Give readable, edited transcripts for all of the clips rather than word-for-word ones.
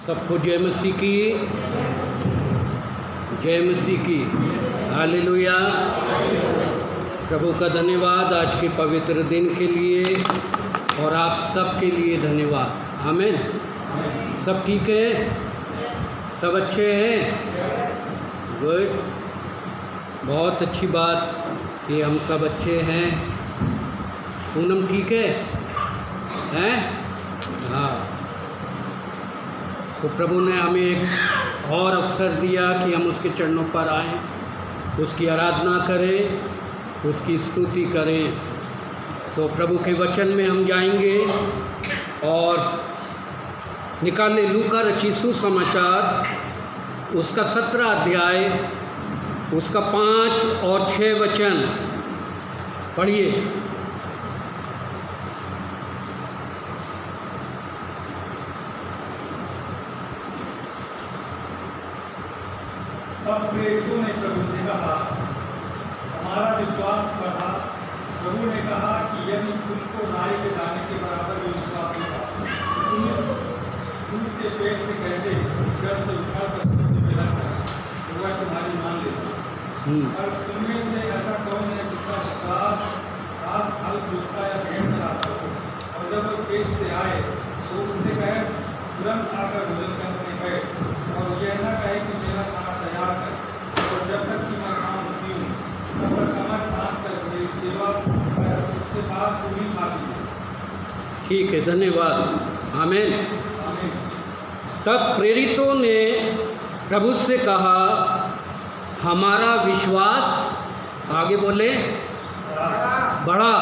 सबको जय मसीह की हालेलुया। प्रभु का धन्यवाद आज के पवित्र दिन के लिए और आप सब के लिए धन्यवाद। आमीन। सब ठीक है, सब अच्छे हैं, गुड। बहुत अच्छी बात कि हम सब अच्छे हैं। पूनम ठीक है, हैं? हाँ। तो प्रभु ने हमें एक और अवसर दिया कि हम उसके चरणों पर आएं, उसकी आराधना करें, उसकी स्तुति करें। तो प्रभु के वचन में हम जाएंगे और निकाले लूका रचित सुसमाचार उसका 17 अध्याय उसका 5 और 6 वचन पढ़िए। सब प्रेरितों ने प्रभु से कहा, हमारा विश्वास बढ़ा। प्रभु ने कहा कि यदि तुमको राई के दाने के बराबर भी विश्वास होगा, तुम दूध के पेट से कहते जड़ से उखाड़ कर मिला तो वह तुम्हारी मान लेती। और तुममें से ऐसा कौन है जिसका दास फल दूसरा या भेंट चलाता हो, और जब वो पेट से आए तो उससे कहे तुरंत आकर भोजन करने गए, और यह न कहे कि मेरा खाना तैयार कर, और जब तक कि मैं खाना पीऊँ तब तक कमर बांध कर मेरी सेवा कर, उसके बाद तुम्हें खा लीजिए। ठीक है, धन्यवाद। आमीन। तब प्रेरितों ने प्रभु से कहा, हमारा विश्वास, आगे बोले, बढ़ा।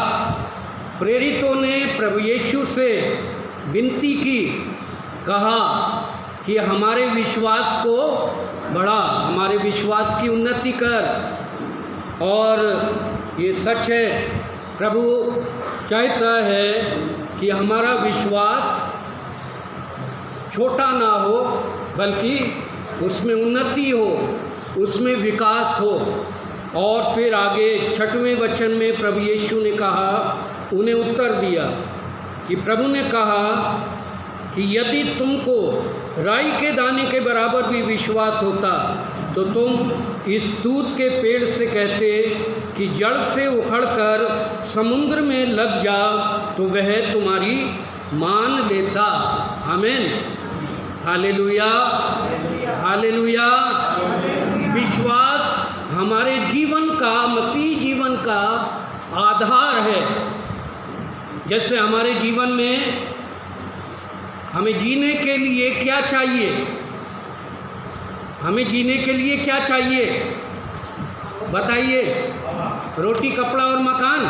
प्रेरितों ने प्रभु यीशु से विनती की, कहा कि हमारे विश्वास को बढ़ा, हमारे विश्वास की उन्नति कर। और ये सच है, प्रभु चाहता है कि हमारा विश्वास छोटा ना हो, बल्कि उसमें उन्नति हो, उसमें विकास हो। और फिर आगे 6वें वचन में प्रभु यीशु ने कहा, उन्हें उत्तर दिया कि प्रभु ने कहा कि यदि तुमको राई के दाने के बराबर भी विश्वास होता तो तुम इस दूध के पेड़ से कहते कि जड़ से उखड़कर समुद्र में लग जा, तो वह तुम्हारी मान लेता। आमीन। Hallelujah, hallelujah. विश्वास हमारे जीवन का, मसीह जीवन का आधार है। जैसे हमारे जीवन में हमें जीने के लिए क्या चाहिए? हमें जीने के लिए क्या चाहिए बताइए? रोटी, कपड़ा और मकान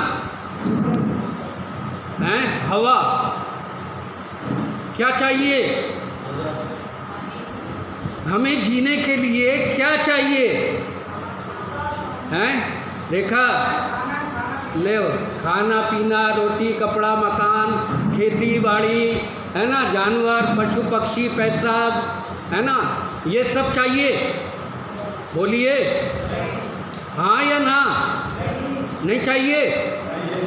हैं? हवा। क्या चाहिए? हमें जीने के लिए क्या चाहिए? हैं? देखा ले, खाना पीना, रोटी, कपड़ा, मकान, खेती बाड़ी, है ना, जानवर, पशु पक्षी, पैसा, है ना, ये सब चाहिए। बोलिए हाँ या ना? नहीं चाहिए?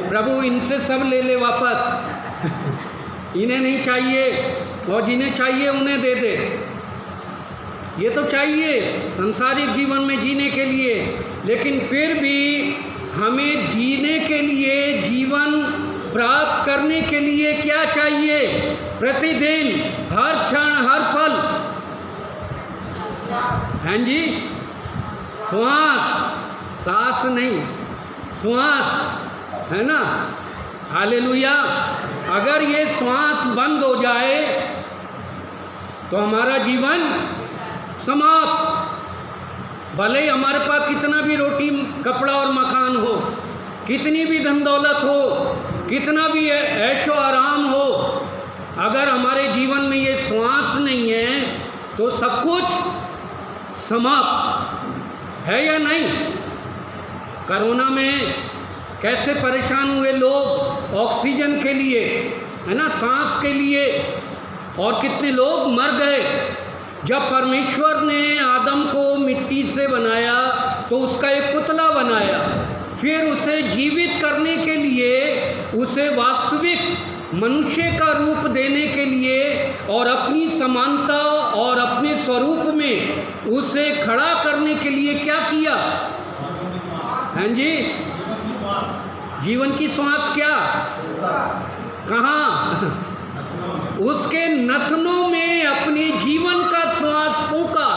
प्रभु इनसे सब ले ले वापस इन्हें नहीं चाहिए, और जिन्हें चाहिए उन्हें दे दे। ये तो चाहिए संसारिक जीवन में जीने के लिए, लेकिन फिर भी हमें जीने के लिए, जीवन प्राप्त करने के लिए क्या चाहिए? प्रतिदिन, हर क्षण, हर पल, हैं जी? श्वास, सांस नहीं, श्वास, है ना? हालेलुया। अगर ये श्वास बंद हो जाए तो हमारा जीवन समाप्त। भले ही हमारे पास कितना भी रोटी, कपड़ा और मकान हो, कितनी भी धन दौलत हो, कितना भी ऐशो आराम हो, अगर हमारे जीवन में ये श्वास नहीं है तो सब कुछ समाप्त है या नहीं? कोरोना में कैसे परेशान हुए लोग ऑक्सीजन के लिए, है ना, सांस के लिए, और कितने लोग मर गए। जब परमेश्वर ने आदम को मिट्टी से बनाया तो उसका एक पुतला बनाया, फिर उसे जीवित करने के लिए, उसे वास्तविक मनुष्य का रूप देने के लिए और अपनी समानता स्वरूप में उसे खड़ा करने के लिए क्या किया? हैं जी, जीवन की श्वास क्या? कहाँ? उसके नथनों में अपने जीवन का श्वास फूंका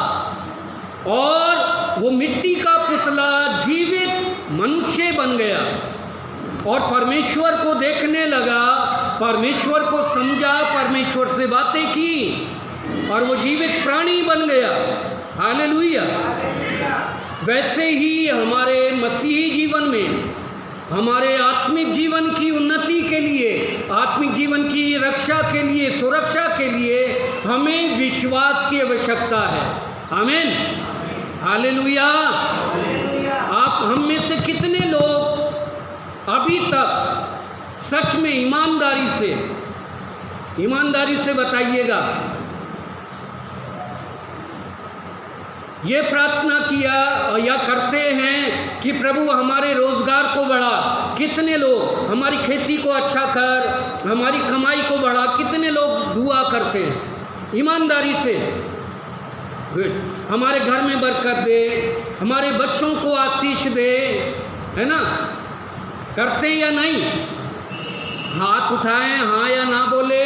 और वो मिट्टी का पुतला जीवित मनुष्य बन गया और परमेश्वर को देखने लगा, परमेश्वर को समझा, परमेश्वर से बातें की और वो जीवित प्राणी बन गया। हालेलुया। वैसे ही हमारे मसीही जीवन में, हमारे आत्मिक जीवन की उन्नति के लिए, आत्मिक जीवन की रक्षा के लिए, सुरक्षा के लिए हमें विश्वास की आवश्यकता है। आमीन। हालेलुया। आप हम में से कितने लोग अभी तक सच में ईमानदारी से बताइएगा, ये प्रार्थना किया या करते हैं कि प्रभु हमारे रोज़गार को बढ़ा? कितने लोग हमारी खेती को अच्छा कर, हमारी कमाई को बढ़ा? कितने लोग दुआ करते हैं ईमानदारी से? गुड। हमारे घर में बरकत दे, हमारे बच्चों को आशीष दे, है ना? करते या नहीं? हाथ उठाएं, हाँ या ना बोले?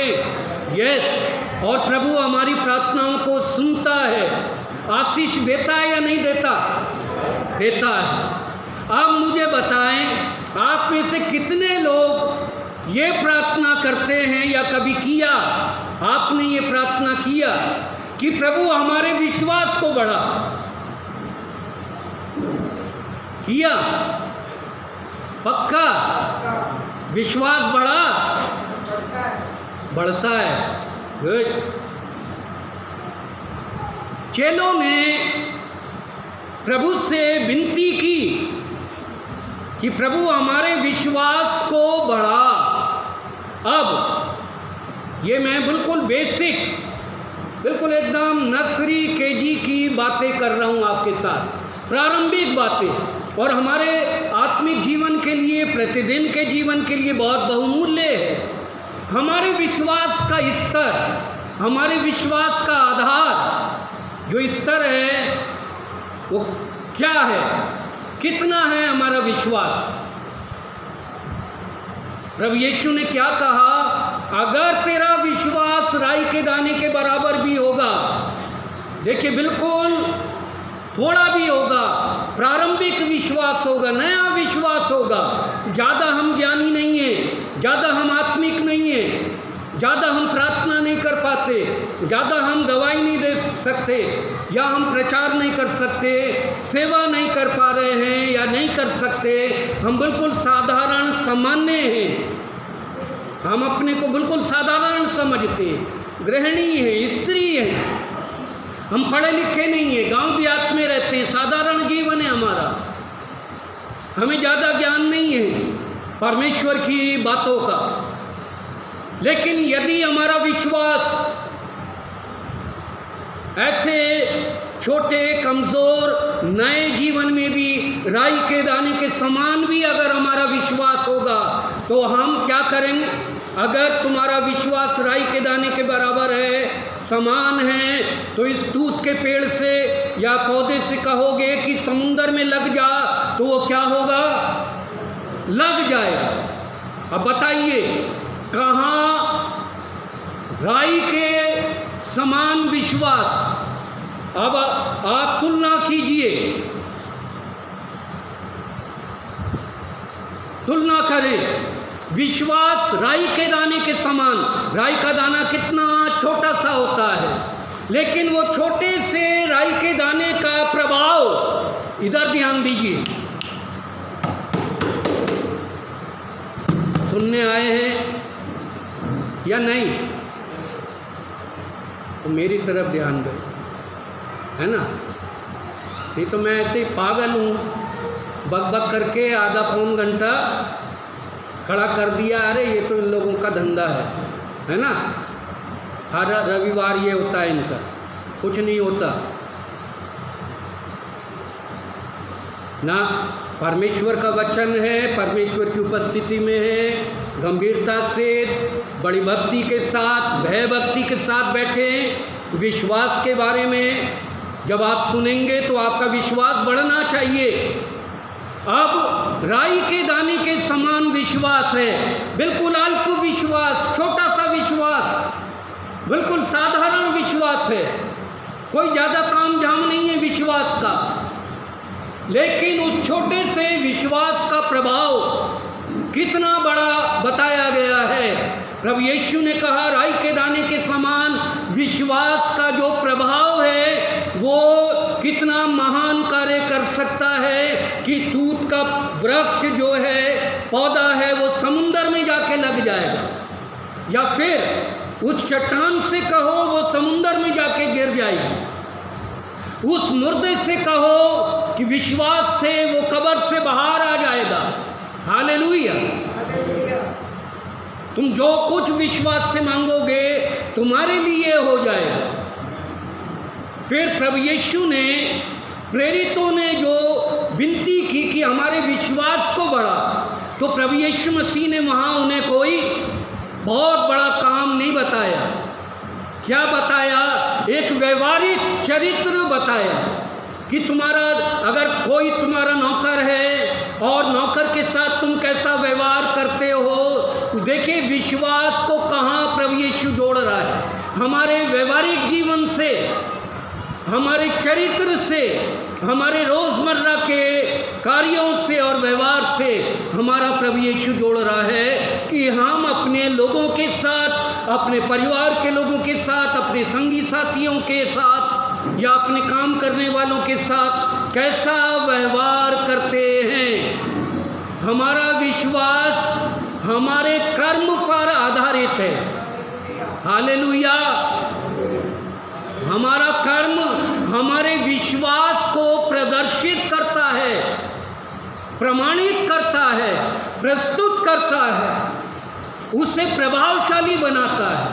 यस। और प्रभु हमारी प्रार्थनाओं को सुनता है, आशीष देता है या नहीं देता? देता है। अब मुझे बताएं, आप में से कितने लोग ये प्रार्थना करते हैं या कभी किया, आपने ये प्रार्थना किया कि प्रभु हमारे विश्वास को बढ़ा? किया? पक्का? विश्वास बढ़ा? बढ़ता है। गुड। चेलों ने प्रभु से विनती की कि प्रभु हमारे विश्वास को बढ़ा। अब ये मैं बिल्कुल बेसिक, बिल्कुल एकदम नर्सरी केजी की बातें कर रहा हूँ आपके साथ, प्रारंभिक बातें, और हमारे आत्मिक जीवन के लिए, प्रतिदिन के जीवन के लिए बहुत बहुमूल्य है। हमारे विश्वास का स्तर, हमारे विश्वास का आधार जो स्तर है वो क्या है? कितना है हमारा विश्वास? प्रभु यीशु ने क्या कहा? अगर तेरा विश्वास राई के दाने के बराबर भी होगा, देखिए बिल्कुल थोड़ा भी होगा, प्रारंभिक विश्वास होगा, नया विश्वास होगा, ज़्यादा हम ज्ञानी नहीं हैं, ज़्यादा हम आत्मिक नहीं हैं, ज़्यादा हम प्रार्थना नहीं कर पाते, ज़्यादा हम दवाई नहीं दे सकते, या हम प्रचार नहीं कर सकते, सेवा नहीं कर पा रहे हैं या नहीं कर सकते, हम बिल्कुल साधारण सामान्य हैं, हम अपने को बिल्कुल साधारण समझते हैं, गृहिणी है, स्त्री है, हम पढ़े लिखे नहीं हैं, गांव देहात में रहते हैं, साधारण जीवन है हमारा, हमें ज़्यादा ज्ञान नहीं है परमेश्वर की बातों का। लेकिन यदि हमारा विश्वास ऐसे छोटे कमज़ोर नए जीवन में भी राई के दाने के समान भी अगर हमारा विश्वास होगा, तो हम क्या करेंगे? अगर तुम्हारा विश्वास राई के दाने के बराबर है, समान है, तो इस तूत के पेड़ से या पौधे से कहोगे कि समुंदर में लग जा, तो वो क्या होगा? लग जाएगा। अब बताइए, कहाँ राई के समान विश्वास? अब आप तुलना कीजिए, तुलना करें। विश्वास राई के दाने के समान, राई का दाना कितना छोटा सा होता है, लेकिन वो छोटे से राई के दाने का प्रभाव, इधर ध्यान दीजिए, सुनने आए हैं या नहीं? तो मेरी तरफ ध्यान दो, है ना? नहीं तो मैं ऐसे ही पागल हूँ, बक बक करके आधा पौन घंटा खड़ा कर दिया, अरे ये तो इन लोगों का धंधा है ना? हर रविवार ये होता है इनका, कुछ नहीं होता ना। परमेश्वर का वचन है, परमेश्वर की उपस्थिति में है, गंभीरता से, बड़ी भक्ति के साथ, भय भक्ति के साथ बैठे, विश्वास के बारे में जब आप सुनेंगे तो आपका विश्वास बढ़ना चाहिए। अब राई के दाने के समान विश्वास है, बिल्कुल अल्प विश्वास, छोटा सा विश्वास, बिल्कुल साधारण विश्वास है, कोई ज़्यादा काम झाम नहीं है विश्वास का। लेकिन उस छोटे से विश्वास का प्रभाव कितना बड़ा बताया गया है। प्रभु यीशु ने कहा राई के दाने के समान विश्वास का जो प्रभाव है वो कितना महान कार्य कर सकता है कि तूत का वृक्ष जो है, पौधा है, वो समुंदर में जाके लग जाएगा, या फिर उस चट्टान से कहो वो समुंदर में जाके गिर जाएगी, उस मुर्दे से कहो कि विश्वास से वो कब्र से बाहर आ जाएगा। हालेलुया। तुम जो कुछ विश्वास से मांगोगे तुम्हारे लिए हो जाएगा। फिर प्रभु यीशु ने, प्रेरितों ने जो विनती की कि हमारे विश्वास को बढ़ा, तो प्रभु यीशु मसीह ने वहाँ उन्हें कोई बहुत बड़ा काम नहीं बताया। क्या बताया? एक व्यवहारिक चरित्र बताया कि तुम्हारा, अगर कोई तुम्हारा नौकर है और नौकर के साथ तुम कैसा व्यवहार करते हो। देखिए विश्वास को कहाँ प्रभु यीशु जोड़ रहा है, हमारे व्यवहारिक जीवन से, हमारे चरित्र से, हमारे रोज़मर्रा के कार्यों से और व्यवहार से हमारा प्रभु यीशु जोड़ रहा है कि हम अपने लोगों के साथ, अपने परिवार के लोगों के साथ, अपने संगी साथियों के साथ या अपने काम करने वालों के साथ कैसा व्यवहार करते हैं। हमारा विश्वास हमारे कर्म पर आधारित है। हालेलुया। हमारा कर्म हमारे विश्वास को प्रदर्शित करता है, प्रमाणित करता है, प्रस्तुत करता है, उसे प्रभावशाली बनाता है।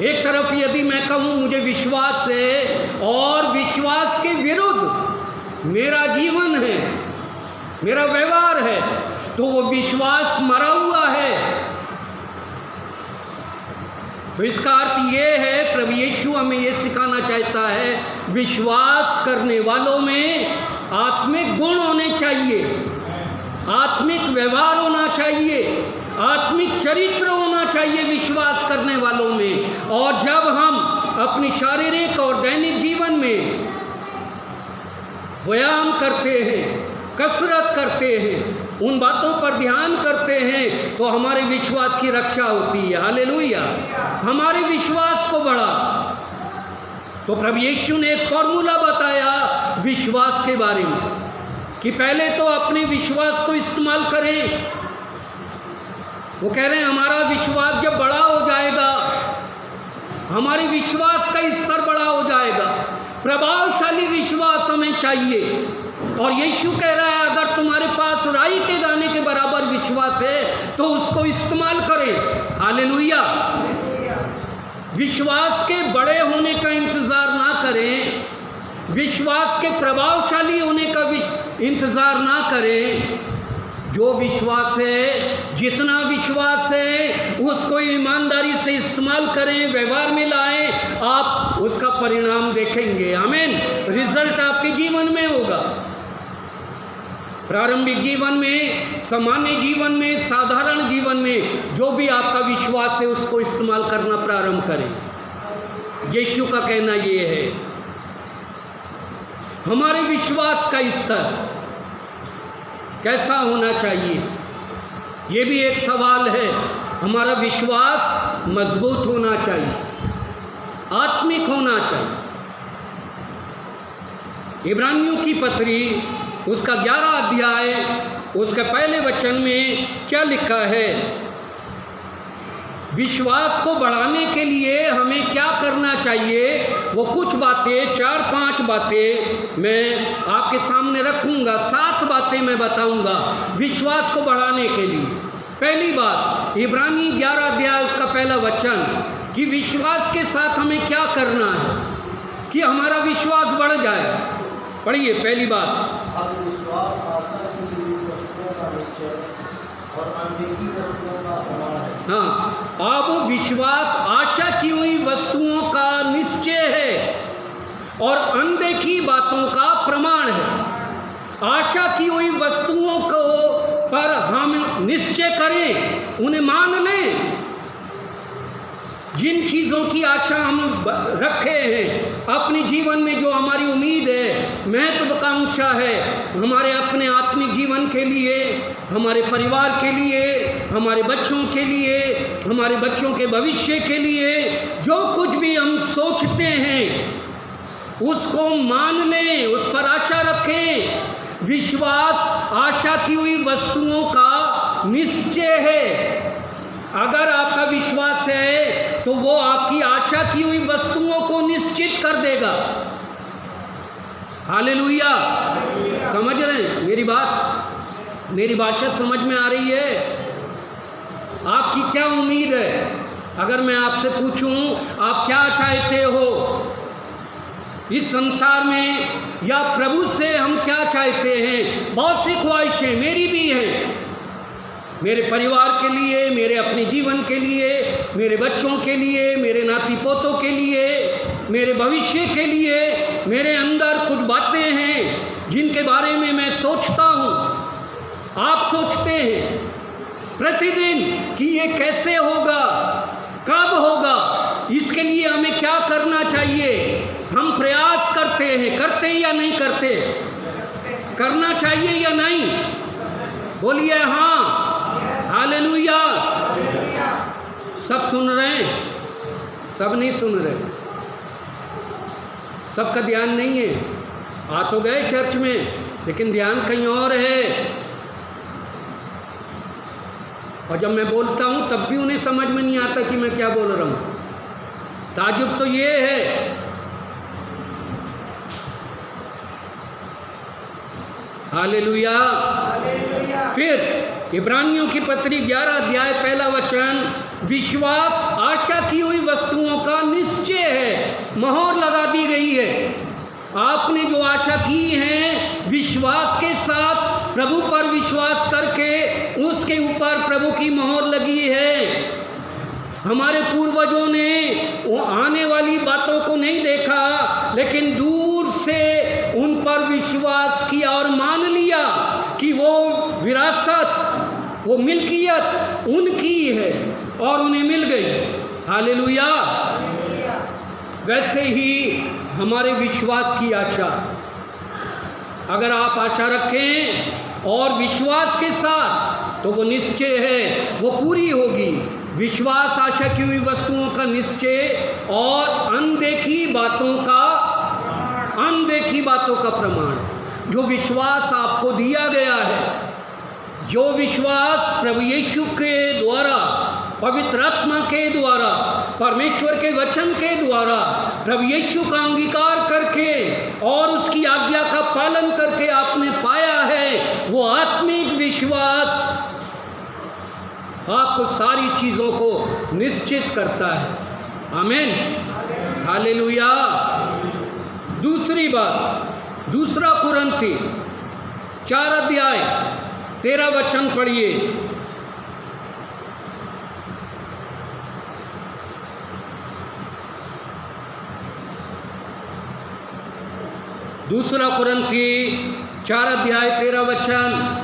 एक तरफ यदि मैं कहूँ मुझे विश्वास है और विश्वास के विरुद्ध मेरा जीवन है, मेरा व्यवहार है, तो वो विश्वास मरा हुआ है। तो इसका अर्थ ये है, प्रभु यीशु हमें ये सिखाना चाहता है, विश्वास करने वालों में आत्मिक गुण होने चाहिए, आत्मिक व्यवहार होना चाहिए, आत्मिक चरित्र होना चाहिए विश्वास करने वालों में। और जब हम अपनी शारीरिक और दैनिक जीवन में व्यायाम करते हैं, कसरत करते हैं, उन बातों पर ध्यान करते हैं, तो हमारे विश्वास की रक्षा होती है। हालेलुया। हमारे विश्वास को बढ़ा। तो प्रभु यीशु ने एक फॉर्मूला बताया विश्वास के बारे में कि पहले तो अपने विश्वास को इस्तेमाल करें। वो कह रहे हैं हमारा विश्वास जब बड़ा हो जाएगा, हमारे विश्वास का स्तर बड़ा हो जाएगा, प्रभावशाली विश्वास हमें चाहिए। और यीशु कह रहा है अगर तुम्हारे पास राई के दाने के बराबर विश्वास है तो उसको इस्तेमाल करें। हालेलुया। विश्वास के बड़े होने का इंतज़ार ना करें, विश्वास के प्रभावशाली होने का इंतज़ार ना करें। जो विश्वास है, जितना विश्वास है, उसको ईमानदारी से इस्तेमाल करें, व्यवहार में लाएं, आप उसका परिणाम देखेंगे। आमीन। रिजल्ट आपके जीवन में होगा, प्रारंभिक जीवन में, सामान्य जीवन में, साधारण जीवन में। जो भी आपका विश्वास है उसको इस्तेमाल करना प्रारंभ करें। यीशु का कहना ये है। हमारे विश्वास का स्तर कैसा होना चाहिए, ये भी एक सवाल है। हमारा विश्वास मजबूत होना चाहिए, आत्मिक होना चाहिए। इब्रानियों की पत्री उसका 11 अध्याय उसके पहले वचन में क्या लिखा है? विश्वास को बढ़ाने के लिए हमें क्या करना चाहिए, वो कुछ बातें, 4-5 बातें मैं आपके सामने रखूँगा। 7 बातें मैं बताऊँगा विश्वास को बढ़ाने के लिए। पहली बात, इब्रानी 11 अध्याय उसका पहला वचन कि विश्वास के साथ हमें क्या करना है कि हमारा विश्वास बढ़ जाए। पढ़िए पहली बात। और अनदेखी वस्तुओं का प्रमाण है। हाँ, अब विश्वास आशा की हुई वस्तुओं का निश्चय है और अनदेखी बातों का प्रमाण है। आशा की हुई वस्तुओं को पर हम निश्चय करें, उन्हें मान लें। जिन चीज़ों की आशा हम रखे हैं अपने जीवन में, जो हमारी उम्मीद है, महत्वाकांक्षा है हमारे अपने आत्मिक जीवन के लिए, हमारे परिवार के लिए, हमारे बच्चों के लिए, हमारे बच्चों के भविष्य के लिए, जो कुछ भी हम सोचते हैं उसको मान लें, उस पर आशा रखें। विश्वास आशा की हुई वस्तुओं का निश्चय है। अगर आपका विश्वास है तो वो आपकी आशा की हुई वस्तुओं को निश्चित कर देगा। हालेलुया। समझ रहे हैं मेरी बात? मेरी बात समझ में आ रही है? आपकी क्या उम्मीद है? अगर मैं आपसे पूछूं आप क्या चाहते हो इस संसार में, या प्रभु से हम क्या चाहते हैं? बहुत सी ख्वाहिशें मेरी भी हैं, मेरे परिवार के लिए, मेरे अपने जीवन के लिए, मेरे बच्चों के लिए, मेरे नाती पोतों के लिए, मेरे भविष्य के लिए। मेरे अंदर कुछ बातें हैं जिनके बारे में मैं सोचता हूँ, आप सोचते हैं प्रतिदिन कि ये कैसे होगा, कब होगा, इसके लिए हमें क्या करना चाहिए। हम प्रयास करते हैं या नहीं करते? करना चाहिए या नहीं? बोलिए हाँ। हालेलुया। सब सुन रहे हैं? सब नहीं सुन रहे? सबका ध्यान नहीं है? आ तो गए चर्च में, लेकिन ध्यान कहीं और है। और जब मैं बोलता हूँ तब भी उन्हें समझ में नहीं आता कि मैं क्या बोल रहा हूँ। ताजुब तो ये है। हालेलुया। फिर इब्रानियों की पत्री 11 अध्याय 1 वचन, विश्वास आशा की हुई वस्तुओं का निश्चय है, मोहर लगा दी गई है। आपने जो आशा की है विश्वास के साथ, प्रभु पर विश्वास करके उसके ऊपर प्रभु की मोहर लगी है। हमारे पूर्वजों ने वो आने वाली बातों को नहीं देखा, लेकिन दूर से उन पर विश्वास किया और मान लिया कि वो विरासत, वो मिल्कियत उनकी है और उन्हें मिल गई। हालेलुया। वैसे ही हमारे विश्वास की आशा, अगर आप आशा रखें और विश्वास के साथ, तो वो निश्चय है, वो पूरी होगी। विश्वास आशा की हुई वस्तुओं का निश्चय और अनदेखी बातों का प्रमाण है। जो विश्वास आपको दिया गया है, जो विश्वास प्रभु यीशु के द्वारा, पवित्र आत्मा के द्वारा, परमेश्वर के वचन के द्वारा, प्रभु यीशु का अंगीकार करके और उसकी आज्ञा का पालन करके आपने पाया है, वो आत्मिक विश्वास आपको सारी चीज़ों को निश्चित करता है। आमीन। हालेलुया। दूसरी बात, दूसरा कुरिन्थी 4 अध्याय 13 वचन पढ़िए। दूसरा कुरिन्थी 4 अध्याय 13 वचन,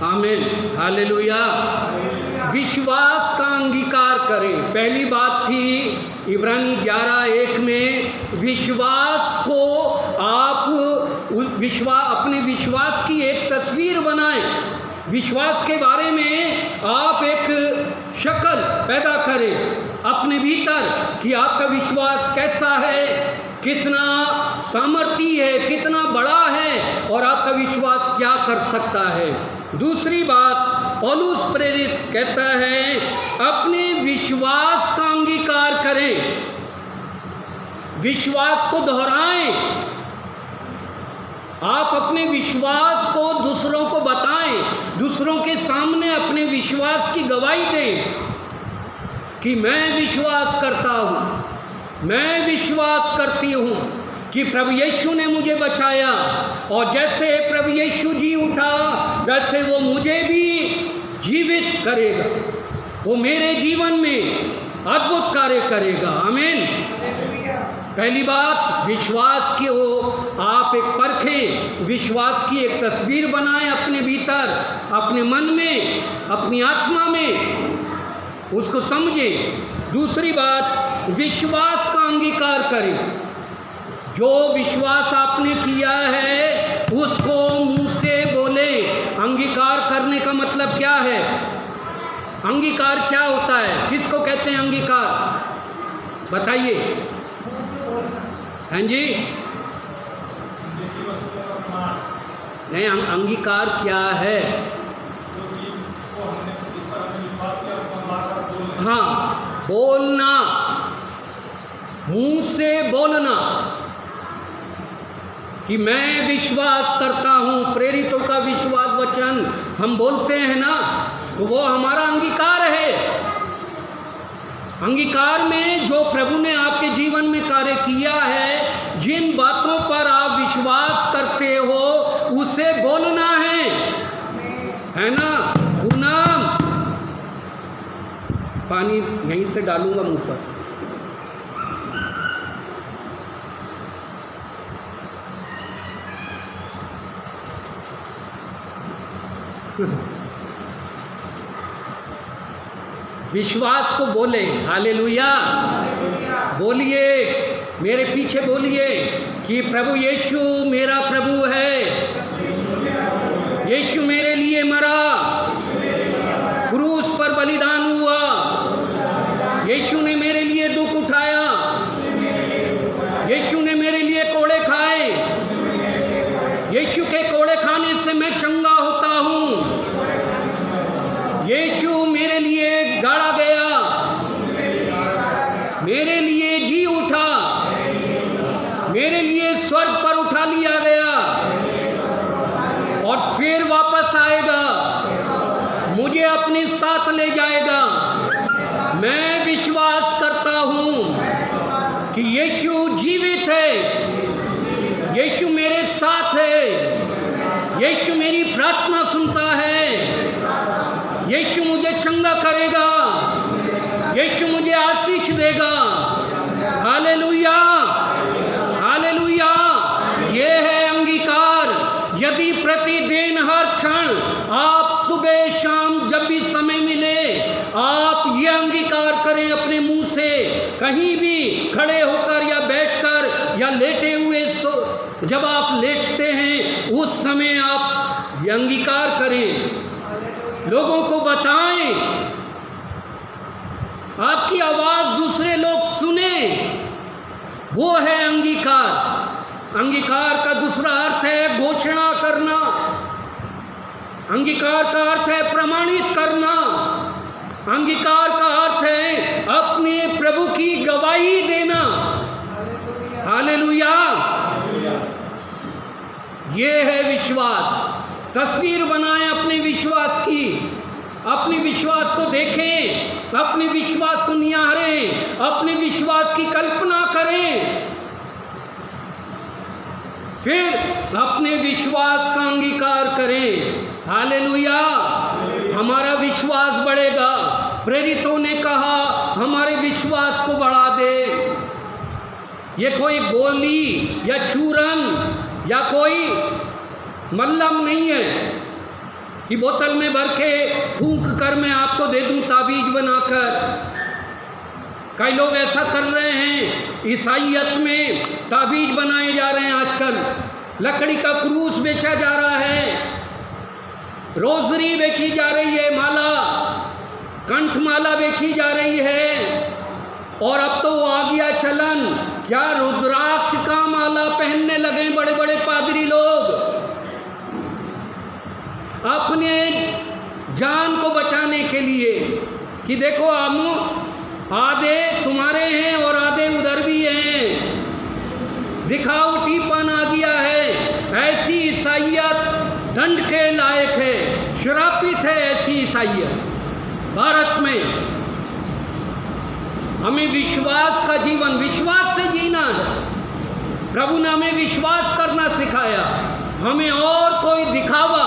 आमीन। हालेलुया। विश्वास का अंगीकार करें। पहली बात थी इब्रानी 11:1 में, विश्वास को आप अपने विश्वास की एक तस्वीर बनाएं। विश्वास के बारे में आप एक शक्ल पैदा करें अपने भीतर कि आपका विश्वास कैसा है, कितना सामर्थी है, कितना बड़ा है और आपका विश्वास क्या कर सकता है। दूसरी बात, पौलुस प्रेरित कहता है अपने विश्वास का अंगीकार करें। विश्वास को दोहराएं, आप अपने विश्वास को दूसरों को बताएं, दूसरों के सामने अपने विश्वास की गवाही दें कि मैं विश्वास करता हूँ, मैं विश्वास करती हूँ कि प्रभु यीशु ने मुझे बचाया, और जैसे प्रभु यीशु जी उठा वैसे वो मुझे भी जीवित करेगा, वो मेरे जीवन में अद्भुत कार्य करेगा। आमीन। पहली बात, विश्वास की हो आप एक परखें, विश्वास की एक तस्वीर बनाएं अपने भीतर, अपने मन में, अपनी आत्मा में, उसको समझें। दूसरी बात, विश्वास का अंगीकार करें। जो विश्वास आपने किया है उसको मुंह से बोले। अंगीकार करने का मतलब क्या है? अंगीकार क्या होता है? किसको कहते हैं अंगीकार? बताइए। हाँ जी, नहीं, अंगीकार क्या है? हाँ, बोलना, मुंह से बोलना कि मैं विश्वास करता हूँ। प्रेरितों का विश्वास वचन हम बोलते हैं ना, तो वो हमारा अंगीकार है। अंगीकार में जो प्रभु ने आपके जीवन में कार्य किया है, जिन बातों पर आप विश्वास करते हो उसे बोलना है ना। पूनम, पानी यहीं से डालूंगा मुंह पर। विश्वास को बोले। हालेलुया। बोलिए, मेरे पीछे बोलिए कि प्रभु यीशु मेरा प्रभु है, यीशु मेरे लिए मरा, क्रूस पर बलिदान हुआ, यीशु ने मेरे लिए दुख उठाया, यीशु ने मेरे लिए कोड़े खाए, यीशु के कोड़े खाने से मैं चंगा होता हूँ, यीशु मेरे लिए गाड़ा गया, मेरे लिए जी उठा, मेरे लिए स्वर्ग पर उठा लिया गया और फिर वापस आएगा, मुझे अपने साथ ले जाएगा। मैं विश्वास करता हूँ कि यीशु जीवित है, यीशु मेरे साथ है, यीशु मेरी प्रार्थना सुनता है, यीशु मुझे चंगा करेगा, यीशु मुझे आशीष देगा। Hallelujah, hallelujah. ये है अंगीकार। यदि प्रतिदिन हर क्षण आप सुबह शाम जब भी समय मिले आप ये अंगीकार करें अपने मुंह से, कहीं भी खड़े होकर या बैठकर या लेटे हुए, जब आप लेटते हैं उस समय आप ये अंगीकार करें, लोगों को बताएं, आपकी आवाज़ दूसरे लोग सुने, वो है अंगीकार। अंगीकार का दूसरा अर्थ है घोषणा करना, अंगीकार का अर्थ है प्रमाणित करना, अंगीकार का अर्थ है अपने प्रभु की गवाही देना। हालेलुया। ये है विश्वास। तस्वीर बनाएं अपने विश्वास की, अपने विश्वास को देखें, अपने विश्वास को निहारें, अपने विश्वास की कल्पना करें, फिर अपने विश्वास का अंगीकार करें। हालेलुया। हमारा विश्वास बढ़ेगा। प्रेरितों ने कहा हमारे विश्वास को बढ़ा दे। ये कोई गोली या चूरन या कोई मल्लम नहीं है कि बोतल में भर के फूंक कर मैं आपको दे दूं ताबीज बनाकर। कई लोग ऐसा कर रहे हैं। ईसाईयत में ताबीज बनाए जा रहे हैं आजकल, लकड़ी का क्रूस बेचा जा रहा है, रोजरी बेची जा रही है, माला, कंठमाला बेची जा रही है, और अब तो आ गया चलन, क्या रुद्राक्ष का माला पहनने लगे बड़े बड़े पादरी लोग अपने जान को बचाने के लिए कि देखो हम आधे तुम्हारे हैं और आधे उधर भी हैं, दिखावटीपन आ गया है, ऐसी ईसाइयत दंड के लायक है, श्रापित है ऐसी ईसाइयत भारत में। हमें विश्वास का जीवन, विश्वास से जीना है। प्रभु ने हमें विश्वास करना सिखाया। हमें और कोई दिखावा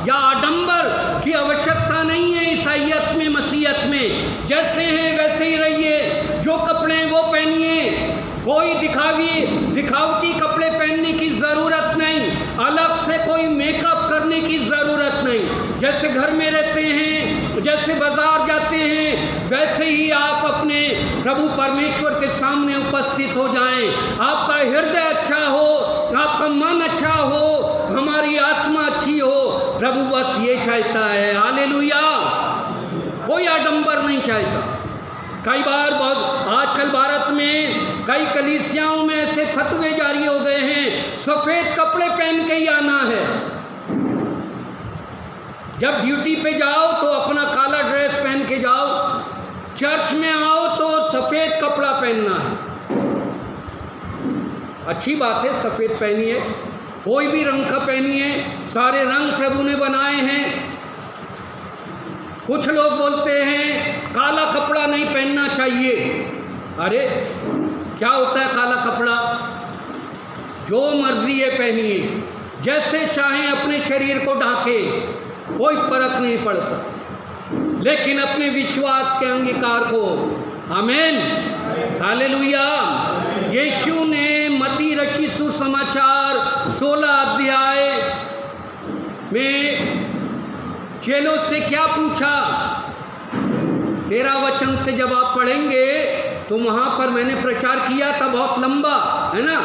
या आडंबर की आवश्यकता नहीं है ईसाइयत में, मसीहत में। जैसे हैं वैसे ही रहिए, जो कपड़े हैं वो पहनिए, कोई दिखावटी कपड़े पहनने की ज़रूरत नहीं, अलग से कोई मेकअप करने की ज़रूरत नहीं। जैसे घर में रहते हैं, जैसे बाज़ार जाते हैं, वैसे ही आप अपने प्रभु परमेश्वर के सामने उपस्थित हो जाएं। आपका हृदय अच्छा हो, आपका मन अच्छा हो, हमारी आत्मा अच्छी हो। प्रभु बस ये चाहता है। हालेलुया। कोई आडंबर नहीं चाहता। कई बार बहुत आजकल भारत में कई कलीसियाओं में ऐसे फतवे जारी हो गए हैं, सफ़ेद कपड़े पहन के ही आना है। जब ड्यूटी पे जाओ तो अपना काला ड्रेस पहन के जाओ, चर्च में आओ तो सफ़ेद कपड़ा पहनना है। अच्छी बात है, सफ़ेद पहनिए, कोई भी रंग का पहनिए, सारे रंग प्रभु ने बनाए हैं। कुछ लोग बोलते हैं काला कपड़ा नहीं पहनना चाहिए। अरे क्या होता है काला कपड़ा? जो मर्जी है पहनिए, जैसे चाहें अपने शरीर को ढाके, कोई फर्क नहीं पड़ता, लेकिन अपने विश्वास के अंगीकार को। आमीन, हालेलुया। यीशु ने मत्ती रची सुसमाचार 16 अध्याय में चेलों से क्या पूछा? 13 वचन से जब आप पढ़ेंगे तो वहाँ पर मैंने प्रचार किया था, बहुत लंबा है ना,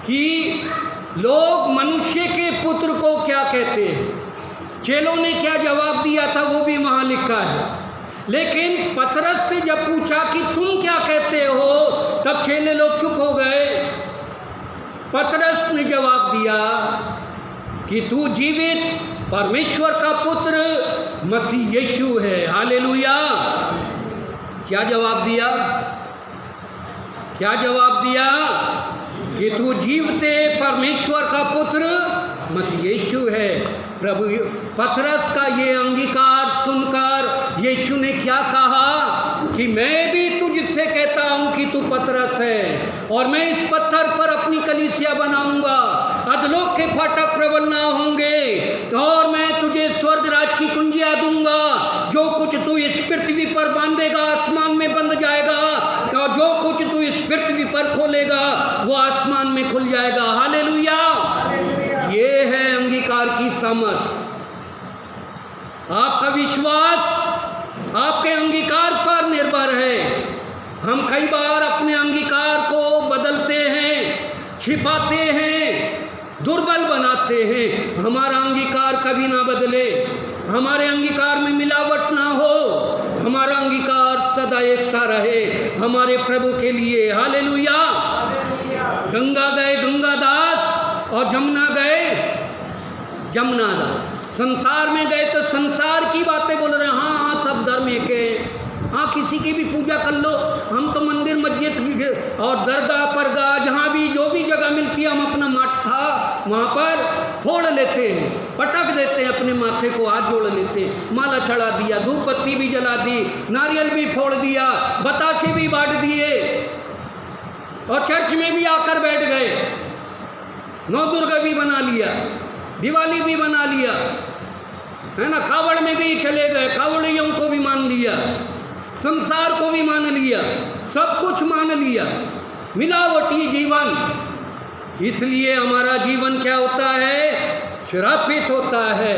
कि लोग मनुष्य के पुत्र को क्या कहते हैं। चेलों ने क्या जवाब दिया था वो भी वहाँ लिखा है। लेकिन पतरस से जब पूछा कि तुम क्या कहते हो, तब चेले लोग चुप हो गए। पतरस ने जवाब दिया कि तू जीवित परमेश्वर का पुत्र मसीह यीशु है। हालेलुया। क्या जवाब दिया? क्या जवाब दिया? कि तू जीवते परमेश्वर का पुत्र मसीह यीशु है। प्रभु पतरस का ये अंगीकार सुनकर यीशु ने क्या कहा कि मैं भी तुझसे कहता हूँ कि तू पतरस है, और मैं इस पत्थर पर अपनी कलीसिया बनाऊंगा, अधलोक के फाटक प्रबल ना होंगे, और मैं तुझे स्वर्ग राज की कुंजियाँ दूंगा। जो कुछ तू इस पृथ्वी पर बांधेगा आसमान में बंध जाएगा, और जो कुछ तू इस पृथ्वी पर खोलेगा वो आसमान में खुल जाएगा। हालेलुया। ये है अंगीकार की समझ। आपका विश्वास आपके अंगीकार पर निर्भर है। हम कई बार अपने अंगीकार को बदलते हैं, छिपाते हैं, दुर्बल बनाते हैं। हमारा अंगीकार कभी ना बदले, हमारे अंगीकार में मिलावट ना हो, हमारा अंगीकार सदा एक सा रहे हमारे प्रभु के लिए। हालेलुया। गंगा गए गंगादास और जमुना गए जमुनादास। संसार में गए तो संसार की बातें बोल रहे हैं। हाँ हाँ सब धर्म एक है, हाँ किसी की भी पूजा कर लो, हम तो मंदिर मस्जिद और दरगाह परगाह जहाँ भी जो भी जगह मिलती है हम अपना माथा वहाँ पर फोड़ लेते हैं, पटक देते हैं, अपने माथे को हाथ जोड़ लेते हैं, माला चढ़ा दिया, धूप बत्ती भी जला दी, नारियल भी फोड़ दिया, बतासे भी बांट दिए, और चर्च में भी आकर बैठ गए, नौ दुर्गा भी बना लिया, दिवाली भी बना लिया, है ना, कावड़ में भी चले गए, कावड़ियों को भी मान लिया, संसार को भी मान लिया, सब कुछ मान लिया, मिलावटी जीवन। इसलिए हमारा जीवन क्या होता है? श्रापित होता है,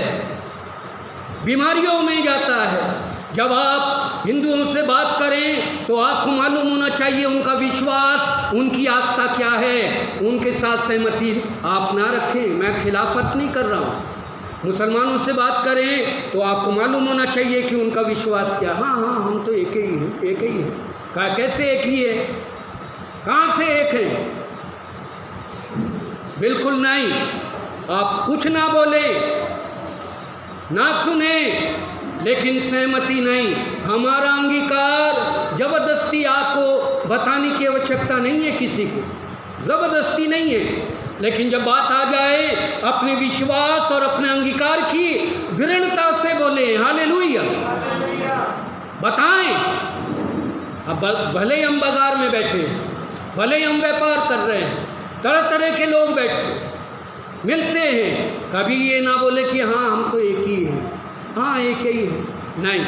बीमारियों में जाता है। जब आप हिंदुओं से बात करें तो आपको मालूम होना चाहिए उनका विश्वास, उनकी आस्था क्या है, उनके साथ सहमति आप ना रखें। मैं खिलाफत नहीं कर रहा हूँ। मुसलमानों से बात करें तो आपको मालूम होना चाहिए कि उनका विश्वास क्या। हाँ हाँ हम तो एक ही हैं, एक ही हैं। कहा कैसे एक ही है? कहाँ से एक है? बिल्कुल नहीं। आप कुछ ना बोले, ना सुने, लेकिन सहमति नहीं। हमारा अंगीकार जबरदस्ती आपको बताने की आवश्यकता नहीं है किसी को। ज़बरदस्ती नहीं है। लेकिन जब बात आ जाए अपने विश्वास और अपने अंगीकार की, दृढ़ता से बोले हालेलुया, बताएं। अब भले ही हम बाज़ार में बैठे हैं, भले ही हम व्यापार कर रहे हैं, तरह तरह के लोग बैठे मिलते हैं, कभी ये ना बोले कि हाँ हम तो एक ही हैं, हाँ एक ही है। नहीं,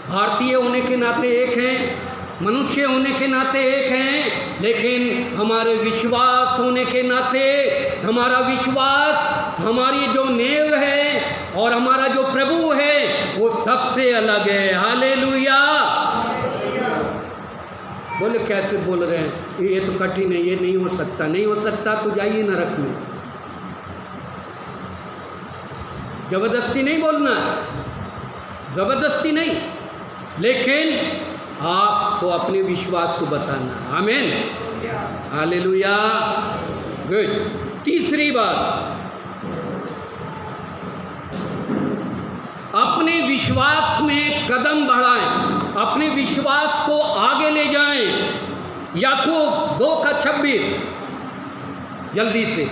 भारतीय होने के नाते एक हैं, मनुष्य होने के नाते एक हैं, लेकिन हमारे विश्वास होने के नाते, हमारा विश्वास, हमारी जो नेव है और हमारा जो प्रभु है वो सबसे अलग है। हालेलुया। बोले कैसे बोल रहे हैं, ये तो कठिन है, ये नहीं हो सकता। नहीं हो सकता तो जाइए नरक में। ज़बरदस्ती नहीं बोलना, ज़बरदस्ती नहीं, लेकिन आपको अपने विश्वास को बताना। आमीन, हालेलुया। गुड। तीसरी बात, अपने विश्वास में कदम बढ़ाएं, अपने विश्वास को आगे ले जाएं। याकूब 2:26, जल्दी से।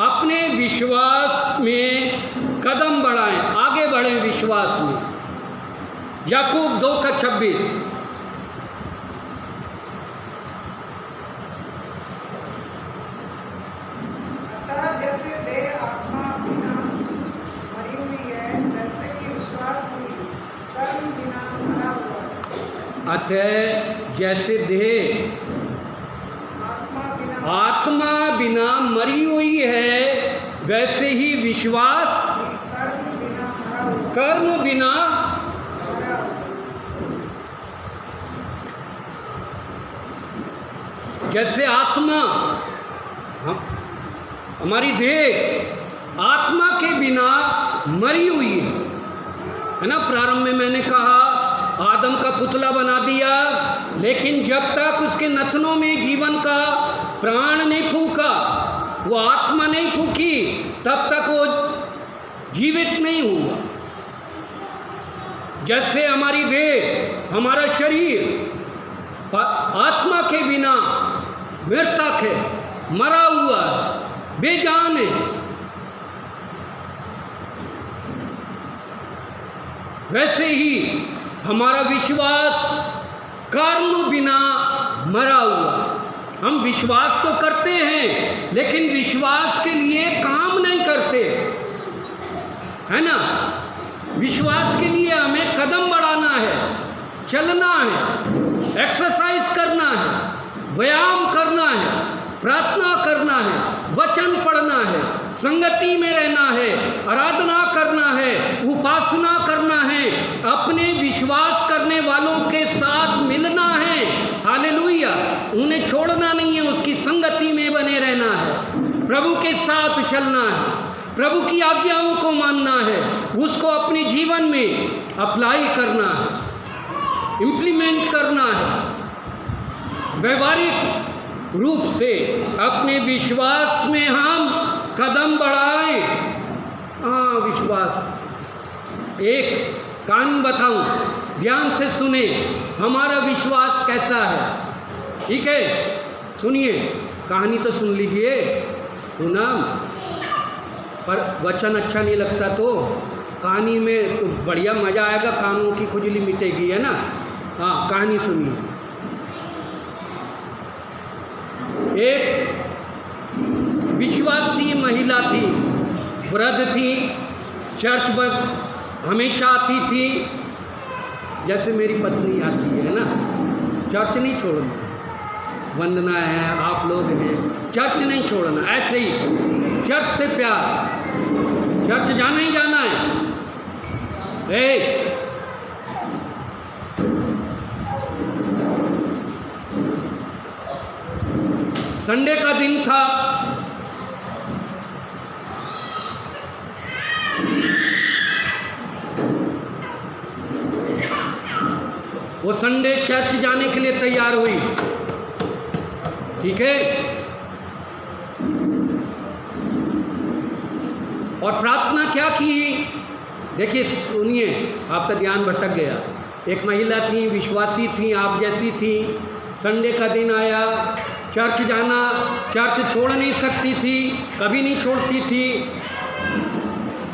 अपने विश्वास में कदम बढ़ाएं, आगे बढ़ें विश्वास में। याकूब 2:26। अतः जैसे देह आत्मा बिना मरी हुई है, वैसे ही विश्वास भी कर्म बिना मरा हुआ है। अतः जैसे देह आत्मा बिना मरी हुई है, वैसे ही विश्वास कर्म बिना। जैसे आत्मा, हमारी देह आत्मा के बिना मरी हुई है ना। प्रारंभ में मैंने कहा आदम का पुतला बना दिया, लेकिन जब तक उसके नथनों में जीवन का प्राण नहीं फूंका, वो आत्मा नहीं फूंकी, तब तक वो जीवित नहीं हुआ। जैसे हमारी देह, हमारा शरीर आत्मा के बिना मृतक है, मरा हुआ है, बेजान है, वैसे ही हमारा विश्वास कर्म बिना मरा हुआ है। हम विश्वास तो करते हैं, लेकिन विश्वास के लिए काम नहीं करते, है ना। विश्वास के लिए हमें कदम बढ़ाना है, चलना है, एक्सरसाइज करना है, व्यायाम करना है, प्रार्थना करना है, वचन पढ़ना है, संगति में रहना है, आराधना करना है, उपासना करना है, अपने विश्वास करने वालों के साथ मिलना है। हालेलुया। उन्हें छोड़ना नहीं है, उसकी संगति में बने रहना है, प्रभु के साथ चलना है, प्रभु की आज्ञाओं को मानना है, उसको अपने जीवन में अप्लाई करना है, इम्प्लीमेंट करना है, व्यवहारिक रूप से अपने विश्वास में हम कदम बढ़ाएं। हाँ, विश्वास। एक कहानी बताऊं, ध्यान से सुने, हमारा विश्वास कैसा है। ठीक है, सुनिए, कहानी तो सुन लीजिए, सुना, पर वचन अच्छा नहीं लगता तो कहानी में तो बढ़िया मज़ा आएगा, कानों की खुजली मिटेगी, है ना। हाँ, कहानी सुनिए। एक विश्वासी महिला थी, वृद्ध थी, चर्च पर हमेशा आती थी, जैसे मेरी पत्नी आती है ना। चर्च नहीं छोड़ना, वंदना है, आप लोग हैं, चर्च नहीं छोड़ना, ऐसे ही चर्च से प्यार, चर्च जाना ही जाना है। संडे का दिन था, वो संडे चर्च जाने के लिए तैयार हुई। ठीक है, और प्रार्थना क्या की, देखिए सुनिए, आपका ध्यान भटक गया। एक महिला थी, विश्वासी थी, आप जैसी थी, संडे का दिन आया, चर्च जाना, चर्च छोड़ नहीं सकती थी, कभी नहीं छोड़ती थी।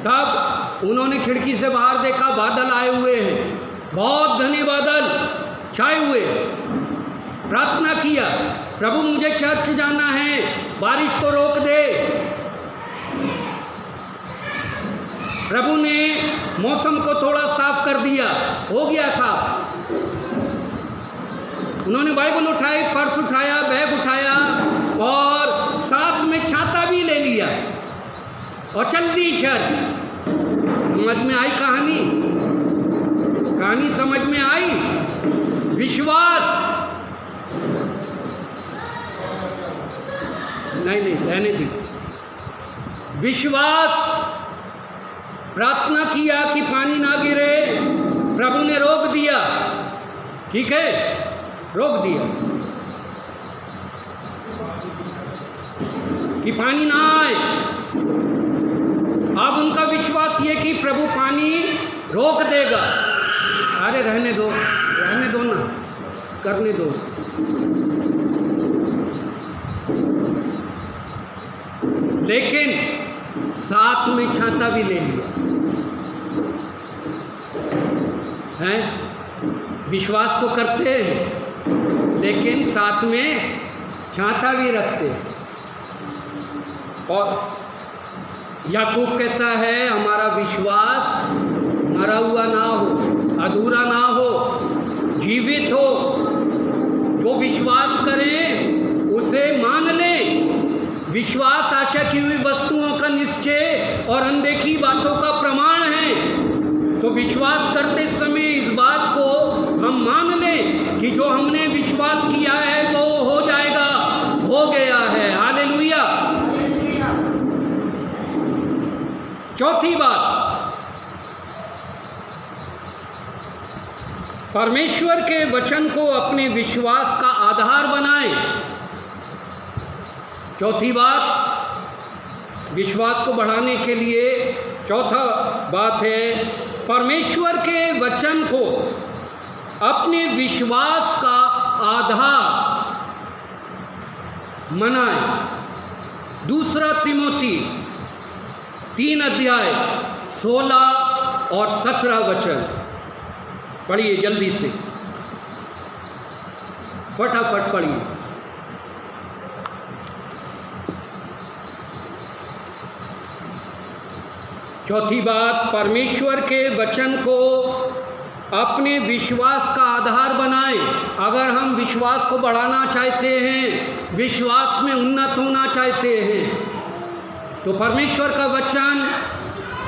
तब उन्होंने खिड़की से बाहर देखा, बादल आए हुए हैं, बहुत घने बादल छाए हुए। प्रार्थना किया, प्रभु मुझे चर्च जाना है, बारिश को रोक दे। प्रभु ने मौसम को थोड़ा साफ कर दिया, हो गया साफ। उन्होंने बाइबल उठाई, पर्स उठाया, बैग उठाया और साथ में छाता भी ले लिया और चल दी चर्च। समझ में आई कहानी? कहानी समझ में आई? विश्वास नहीं, रहने दी। विश्वास, प्रार्थना किया कि पानी ना गिरे, प्रभु ने रोक दिया। ठीक है, रोक दिया कि पानी ना आए। अब उनका विश्वास ये कि प्रभु पानी रोक देगा। अरे रहने दो ना, करने दो। लेकिन साथ में छाता भी ले लिया है। विश्वास तो करते हैं लेकिन साथ में छाता भी रखते हैं। और याकूब कहता है हमारा विश्वास मरा हुआ ना हो, अधूरा ना हो, जीवित हो। जो विश्वास करे उसे मान ले। विश्वास आशा की हुई वस्तुओं का निश्चय और अनदेखी बातों का प्रमाण है। तो विश्वास करते समय इस बात को हम मान लें कि जो हमने विश्वास किया है वो हो जाएगा, हो गया है। हालेलुया। चौथी बात, परमेश्वर के वचन को अपने विश्वास का आधार बनाएं। चौथी बात, विश्वास को बढ़ाने के लिए चौथा बात है परमेश्वर के वचन को अपने विश्वास का आधार बनाएं। 2 तिमोथी 3 अध्याय 16 और 17 वचन पढ़िए जल्दी से, फटाफट पढ़िए। चौथी बात, परमेश्वर के वचन को अपने विश्वास का आधार बनाएं। अगर हम विश्वास को बढ़ाना चाहते हैं, विश्वास में उन्नत होना चाहते हैं, तो परमेश्वर का वचन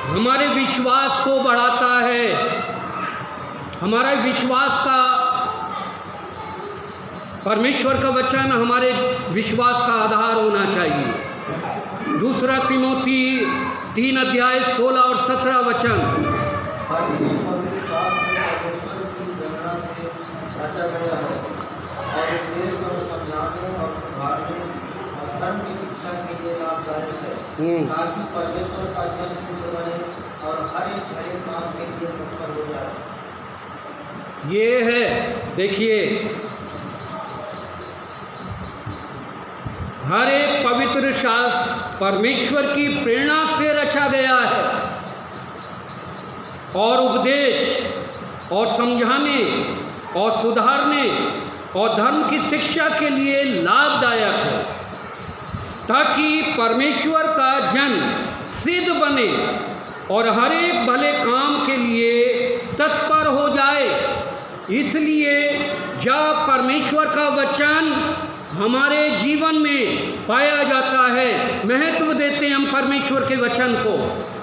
हमारे विश्वास को बढ़ाता है। हमारा विश्वास का, परमेश्वर का वचन हमारे विश्वास का आधार होना चाहिए। 2 तिमोथी 3 अध्याय 16 और 17 वचन। पवित्र शास्त्र परमेश्वर की प्रेरणा से रचा गया है और उपदेश और समझाने और सुधारने और धर्म की शिक्षा के लिए लाभदायक है, ताकि परमेश्वर का जन सिद्ध बने और हर एक भले काम के लिए तत्पर हो जाए। ये है, देखिए, हर एक पवित्र शास्त्र परमेश्वर की प्रेरणा से रचा गया है और उपदेश और समझाने और सुधारने और धर्म की शिक्षा के लिए लाभदायक है, ताकि परमेश्वर का जन सिद्ध बने और हर एक भले काम के लिए तत्पर हो जाए। इसलिए जब परमेश्वर का वचन हमारे जीवन में पाया जाता है, महत्व देते हैं हम परमेश्वर के वचन को,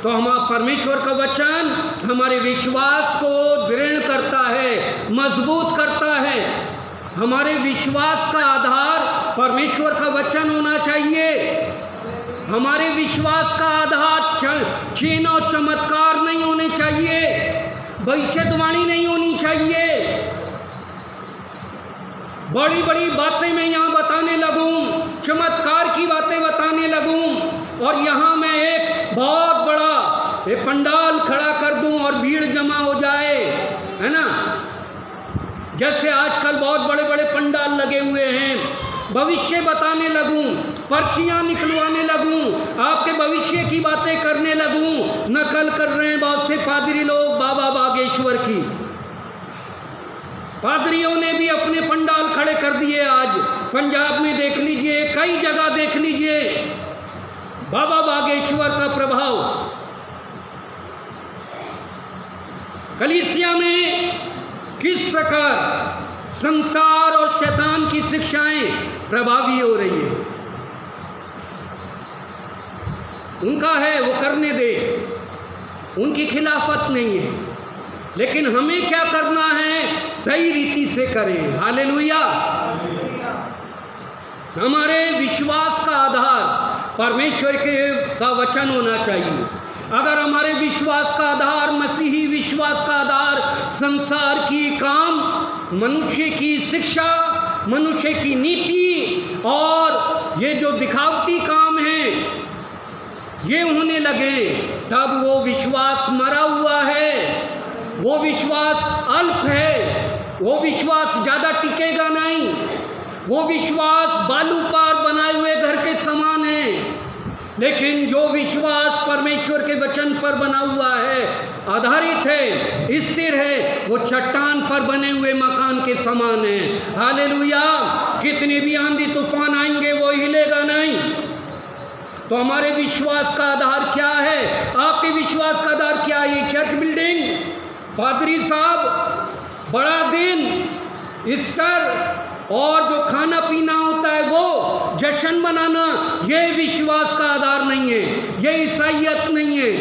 तो हम परमेश्वर का वचन हमारे विश्वास को दृढ़ करता है, मजबूत करता है। हमारे विश्वास का आधार परमेश्वर का वचन होना चाहिए। हमारे विश्वास का आधार चिन्ह और चमत्कार नहीं होने चाहिए, भविष्यवाणी नहीं होनी चाहिए। बड़ी बड़ी बातें मैं यहाँ बताने लगूँ, चमत्कार की बातें बताने लगूँ और यहाँ मैं एक बहुत बड़ा एक पंडाल खड़ा कर दूँ और भीड़ जमा हो जाए, है ना, जैसे आजकल बहुत बड़े बड़े पंडाल लगे हुए हैं, भविष्य बताने लगूं, पर्चियां निकलवाने लगूं, आपके भविष्य की बातें करने लगूं, नकल कर रहे हैं बहुत से पादरी लोग बाबा बागेश्वर की। पादरियों ने भी अपने पंडाल खड़े कर दिए। आज पंजाब में देख लीजिए, कई जगह देख लीजिए बाबा बागेश्वर का प्रभाव। कलीसिया में किस प्रकार संसार और शैतान की शिक्षाएं प्रभावी हो रही है। उनका है, वो करने दे, उनकी खिलाफत नहीं है, लेकिन हमें क्या करना है, सही रीति से करें। हालेलुया। हमारे विश्वास का आधार परमेश्वर का वचन होना चाहिए। अगर हमारे विश्वास का आधार, मसीही विश्वास का आधार संसार की काम, मनुष्य की शिक्षा, मनुष्य की नीति और ये जो दिखावटी काम है ये होने लगे, तब वो विश्वास मरा हुआ है, वो विश्वास अल्प है, वो विश्वास ज़्यादा टिकेगा नहीं, वो विश्वास बालू पार बनाए हुए घर के समान है। लेकिन जो विश्वास परमेश्वर के वचन पर बना हुआ है, आधारित है, स्थिर है, वो चट्टान पर बने हुए मकान के समान है। हालेलुया। कितने भी आंधी तूफान आएंगे वो हिलेगा नहीं। तो हमारे विश्वास का आधार क्या है? आपके विश्वास का आधार क्या है? चर्च बिल्डिंग, पादरी साहब, बड़ा दिन, ईस्टर और जो खाना पीना होता है वो जश्न मनाना, ये विश्वास का आधार नहीं है, ये ईसाइयत नहीं है,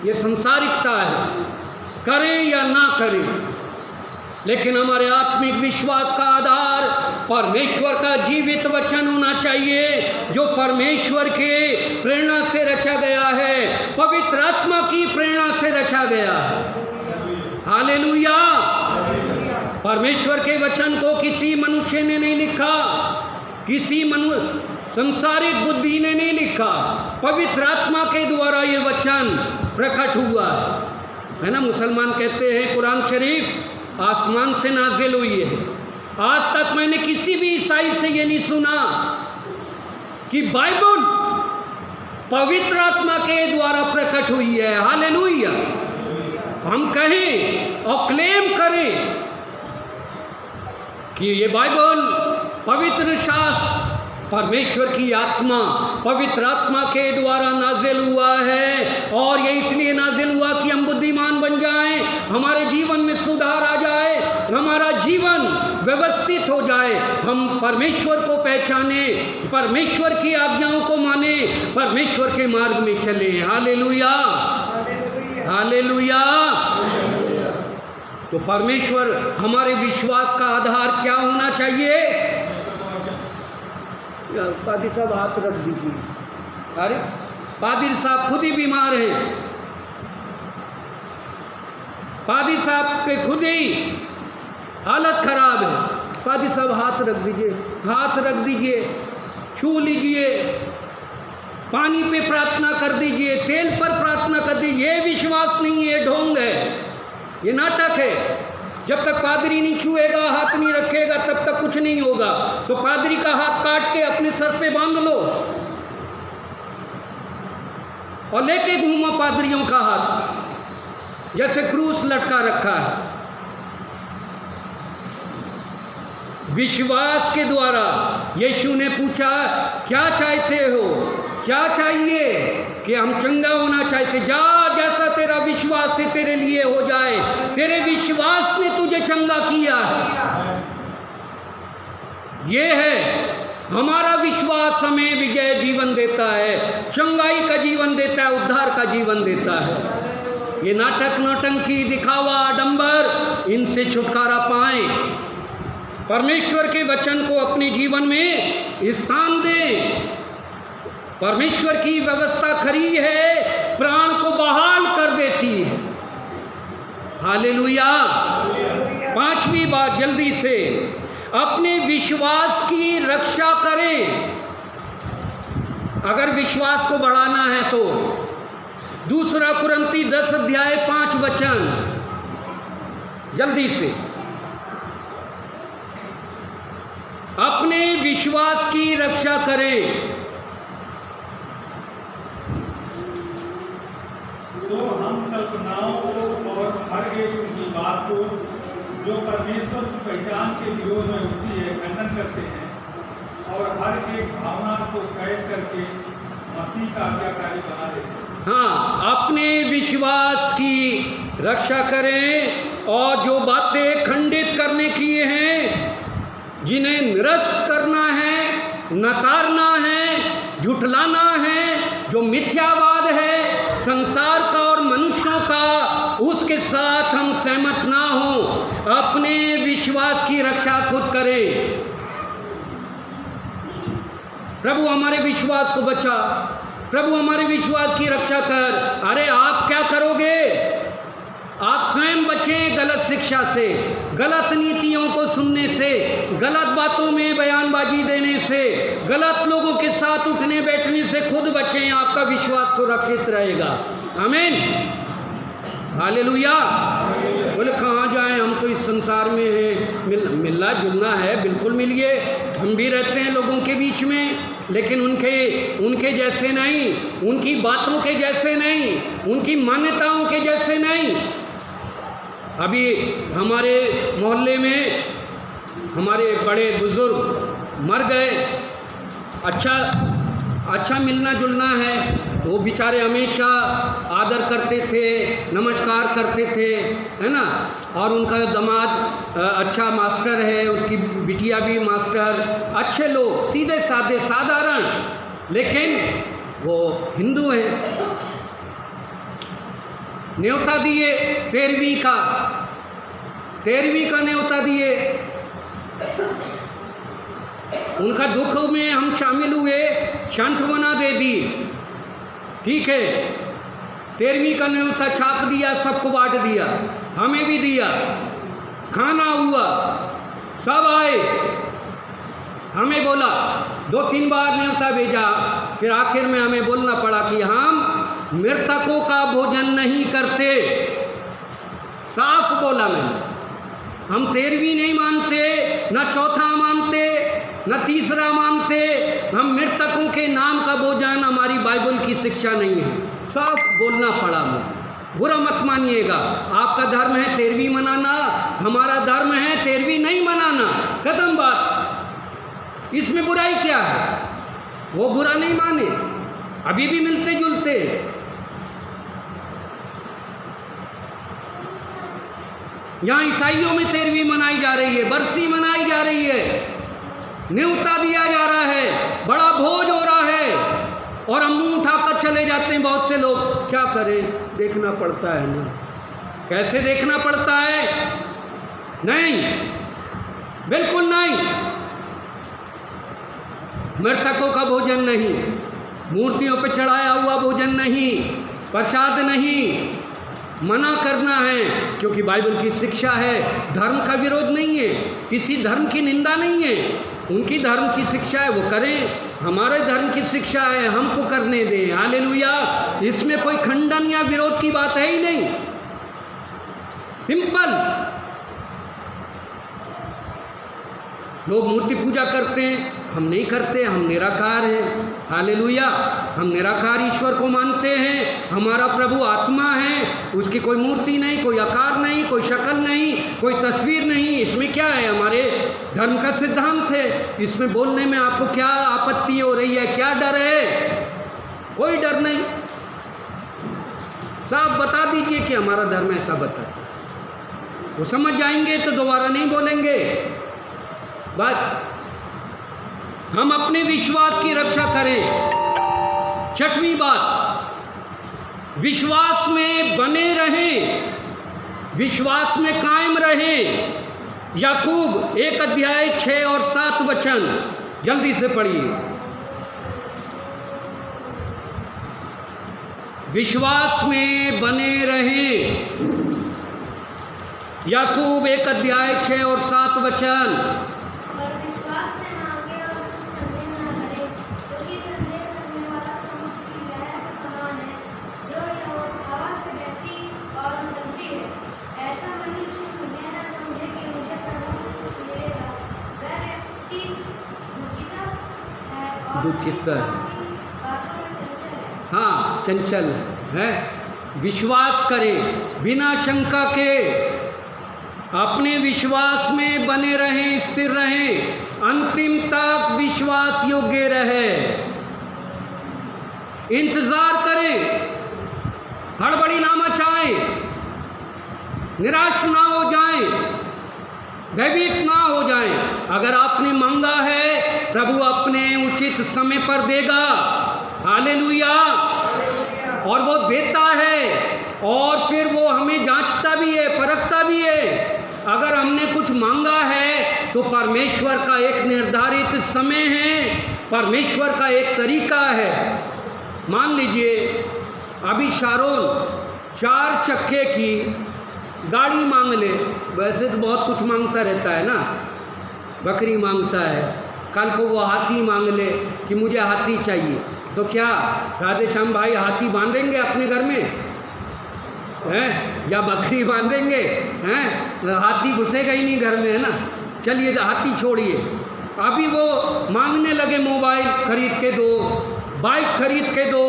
ये संसारिकता है, करें या ना करें। लेकिन हमारे आत्मिक विश्वास का आधार परमेश्वर का जीवित वचन होना चाहिए, जो परमेश्वर के प्रेरणा से रचा गया है, पवित्र आत्मा की प्रेरणा से रचा गया है। हालेलुया। परमेश्वर के वचन को किसी मनुष्य ने नहीं लिखा, किसी संसारिक बुद्धि ने नहीं लिखा, पवित्र आत्मा के द्वारा ये वचन प्रकट हुआ है ना। मुसलमान कहते हैं कुरान शरीफ आसमान से नाजिल हुई है। आज तक मैंने किसी भी ईसाई से ये नहीं सुना कि बाइबल पवित्र आत्मा के द्वारा प्रकट हुई है। हालेलुया। हम कहें और क्लेम करें कि ये बाइबल पवित्र शास्त्र परमेश्वर की आत्मा, पवित्र आत्मा के द्वारा नाजिल हुआ है, और ये इसलिए नाजिल हुआ कि हम बुद्धिमान बन जाएं, हमारे जीवन में सुधार आ जाए, हमारा जीवन व्यवस्थित हो जाए, हम परमेश्वर को पहचाने, परमेश्वर की आज्ञाओं को माने, परमेश्वर के मार्ग में चले। हालेलुया। हालेलुया। तो परमेश्वर, हमारे विश्वास का आधार क्या होना चाहिए? पादरी साहब हाथ रख दीजिए। अरे पादरी साहब खुद ही बीमार हैं, पादरी साहब के खुद ही हालत खराब है। पादरी साहब हाथ रख दीजिए, हाथ रख दीजिए, छू लीजिए, पानी पे प्रार्थना कर दीजिए, तेल पर प्रार्थना कर दीजिए। ये विश्वास नहीं है, ढोंग है, ये नाटक है। जब तक पादरी नहीं छुएगा, हाथ नहीं रखेगा, तब तक कुछ नहीं होगा। तो पादरी का हाथ काट के अपने सर पे बांध लो और लेके घूमो पादरियों का हाथ, जैसे क्रूस लटका रखा है। विश्वास के द्वारा यीशु ने पूछा, क्या चाहते हो, क्या चाहिए? कि हम चंगा होना चाहते। जा, जैसा तेरा विश्वास है तेरे लिए हो जाए। तेरे विश्वास ने तुझे चंगा किया है। ये है हमारा विश्वास, हमें विजय जीवन देता है, चंगाई का जीवन देता है, उद्धार का जीवन देता है। ये नाटक, नौटंकी, दिखावा, आडंबर, इनसे छुटकारा पाएं। परमेश्वर के वचन को अपने जीवन में स्थान दें। परमेश्वर की व्यवस्था खरी है, प्राण को बहाल कर देती है। हालेलुया। पांचवी बात जल्दी से, अपने विश्वास की रक्षा करें। अगर विश्वास को बढ़ाना है तो 2 कुरिन्ती 10 अध्याय 5 वचन, जल्दी से अपने विश्वास की रक्षा करें। तो हम कल्पनाओं को और हर एक उनकी बात को जो परमेश्वर की पहचान के विरोध में उठती है खंडन करते हैं, और हर एक भावना को कैद करके मसीह का आज्ञाकारी बना देते हैं। हाँ, अपने विश्वास की रक्षा करें और जो बातें खंडित करने की हैं, जिन्हें निरस्त करना है, नकारना है, झुठलाना है, जो मिथ्यावाद है संसार का और मनुष्यों का, उसके साथ हम सहमत ना हो। अपने विश्वास की रक्षा खुद करें। प्रभु हमारे विश्वास को बचा, प्रभु हमारे विश्वास की रक्षा कर। अरे आप क्या करोगे? आप स्वयं बचें गलत शिक्षा से, गलत नीतियों को सुनने से, गलत बातों में बयानबाजी देने से, गलत लोगों के साथ उठने बैठने से खुद बचें। आपका विश्वास सुरक्षित रहेगा। आमीन, हालेलुया। बोले कहाँ जाएं, हम तो इस संसार में हैं। मिलना जुलना है, बिल्कुल मिलिए। हम भी रहते हैं लोगों के बीच में, लेकिन उनके जैसे नहीं, उनकी बातों के जैसे नहीं, उनकी मान्यताओं के जैसे नहीं। अभी हमारे मोहल्ले में हमारे बड़े बुजुर्ग मर गए। अच्छा मिलना जुलना है। वो बेचारे हमेशा आदर करते थे, नमस्कार करते थे, है ना। और उनका दामाद अच्छा मास्टर है, उसकी बिटिया भी मास्टर, अच्छे लोग, सीधे साधे साधारण, लेकिन वो हिंदू हैं। न्योता दिए 13वीं का न्योता दिए। उनका दुख में हम शामिल हुए, सांत्वना दे दी। ठीक है, 13वीं का न्योता छाप दिया, सबको बांट दिया, हमें भी दिया। खाना हुआ, सब आए, हमें बोला, 2-3 बार न्योता भेजा, फिर आखिर में हमें बोलना पड़ा कि हम मृतकों का भोजन नहीं करते। साफ बोला मैंने। हम 13वीं नहीं मानते, न चौथा मानते, न तीसरा मानते। हम मृतकों के नाम का भोजन, हमारी बाइबल की शिक्षा नहीं है। साफ बोलना पड़ा मुझे। बुरा मत मानिएगा। आपका धर्म है 13वीं मनाना, हमारा धर्म है 13वीं नहीं मनाना। खत्म बात। इसमें बुराई क्या है? वो बुरा नहीं माने, अभी भी मिलते जुलते। यहाँ ईसाइयों में 13वीं मनाई जा रही है, बरसी मनाई जा रही है, न्योता दिया जा रहा है, बड़ा भोज हो रहा है, और हम मुँह उठाकर चले जाते हैं। बहुत से लोग क्या करें, देखना पड़ता है ना। कैसे देखना पड़ता है? नहीं, बिल्कुल नहीं। मृतकों का भोजन नहीं, मूर्तियों पर चढ़ाया हुआ भोजन नहीं, प्रसाद नहीं, मना करना है, क्योंकि बाइबल की शिक्षा है। धर्म का विरोध नहीं है, किसी धर्म की निंदा नहीं है। उनकी धर्म की शिक्षा है, वो करें। हमारे धर्म की शिक्षा है, हमको करने दें। हालेलुया। इसमें कोई खंडन या विरोध की बात है ही नहीं। सिंपल। लोग मूर्ति पूजा करते हैं, हम नहीं करते, हम निराकार हैं। हालेलुया। हम निराकार ईश्वर को मानते हैं। हमारा प्रभु आत्मा है, उसकी कोई मूर्ति नहीं, कोई आकार नहीं, कोई शक्ल नहीं, कोई तस्वीर नहीं। इसमें क्या है? हमारे धर्म का सिद्धांत है। इसमें बोलने में आपको क्या आपत्ति हो रही है? क्या डर है? कोई डर नहीं। साफ बता दीजिए कि हमारा धर्म ऐसा बताए, वो समझ जाएंगे तो दोबारा नहीं बोलेंगे। बस हम अपने विश्वास की रक्षा करें। 6वीं बात, विश्वास में बने रहें, विश्वास में कायम रहें। याकूब 1 अध्याय 6 और 7 वचन जल्दी से पढ़िए। विश्वास में बने रहें। याकूब 1 अध्याय 6 और 7 वचन। दुचित्त है, हाँ चंचल है। विश्वास करें बिना शंका के, अपने विश्वास में बने रहें, स्थिर रहें, अंतिम तक विश्वास योग्य रहे। इंतजार करें, हड़बड़ी ना मचाएं, निराश ना हो जाएं, भयभीत ना हो जाएं। अगर आपने मांगा है, प्रभु अपने उचित समय पर देगा। हालेलुया। और वो देता है, और फिर वो हमें जांचता भी है, परखता भी है। अगर हमने कुछ मांगा है तो परमेश्वर का एक निर्धारित समय है, परमेश्वर का एक तरीका है। मान लीजिए अभी शारोन 4 चक्के की गाड़ी मांग ले, वैसे तो बहुत कुछ मांगता रहता है ना, बकरी मांगता है, कल को वो हाथी मांग ले कि मुझे हाथी चाहिए, तो क्या राधे श्याम भाई हाथी बांधेंगे अपने घर में हैं, या बकरी बांधेंगे हैं? हाथी घुसेगा ही नहीं घर में, है ना। चलिए हाथी छोड़िए, अभी वो मांगने लगे मोबाइल खरीद के दो, बाइक खरीद के दो,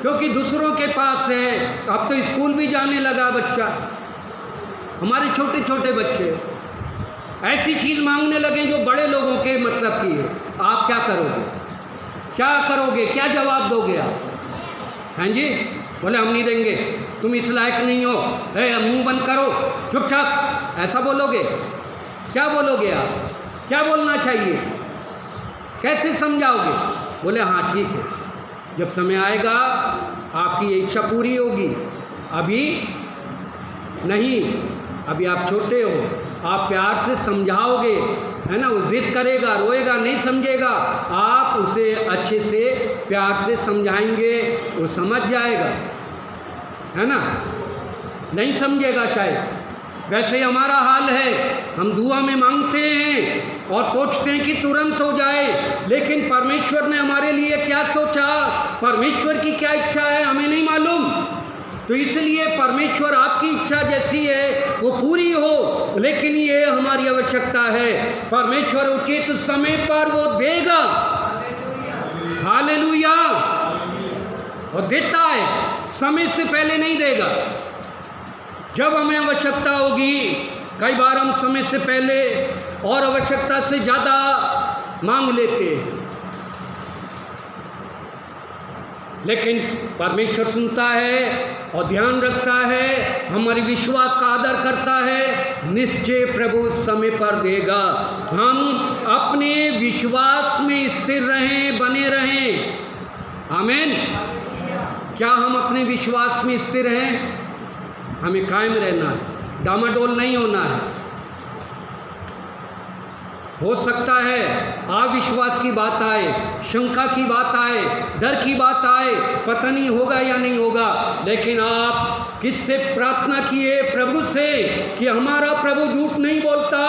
क्योंकि दूसरों के पास है। अब तो स्कूल भी जाने लगा बच्चा, हमारे छोटे छोटे बच्चे ऐसी चीज़ मांगने लगे जो बड़े लोगों के मतलब की है। आप क्या करोगे, क्या करोगे, क्या जवाब दोगे आप? हैं जी, बोले हम नहीं देंगे, तुम इस लायक नहीं हो, मुंह बंद करो, चुपचाप, ऐसा बोलोगे? क्या बोलोगे आप? क्या बोलना चाहिए? कैसे समझाओगे? बोले हाँ ठीक है, जब समय आएगा आपकी ये इच्छा पूरी होगी, अभी नहीं, अभी आप छोटे हो, आप प्यार से समझाओगे, है ना। वो जिद करेगा, रोएगा, नहीं समझेगा, आप उसे अच्छे से प्यार से समझाएंगे, वो समझ जाएगा, है ना। नहीं समझेगा शायद। वैसे ही हमारा हाल है, हम दुआ में मांगते हैं और सोचते हैं कि तुरंत हो जाए, लेकिन परमेश्वर ने हमारे लिए क्या सोचा, परमेश्वर की क्या इच्छा है, हमें नहीं मालूम। तो इसलिए परमेश्वर आपकी इच्छा जैसी है वो पूरी हो, लेकिन ये हमारी आवश्यकता है, परमेश्वर उचित समय पर वो देगा। हालेलुया। और देता है, समय से पहले नहीं देगा। जब हमें आवश्यकता होगी, कई बार हम समय से पहले और आवश्यकता से ज़्यादा मांग लेते हैं, लेकिन परमेश्वर सुनता है और ध्यान रखता है, हमारे विश्वास का आदर करता है। निश्चय प्रभु समय पर देगा। हम अपने विश्वास में स्थिर रहें, बने रहें। आमीन। क्या हम अपने विश्वास में स्थिर हैं? हमें कायम रहना है, डामाडोल नहीं होना है। हो सकता है अविश्वास की बात आए, शंका की बात आए, डर की बात आए, पता नहीं होगा या नहीं होगा, लेकिन आप किससे प्रार्थना किए? प्रभु से, कि हमारा प्रभु झूठ नहीं बोलता,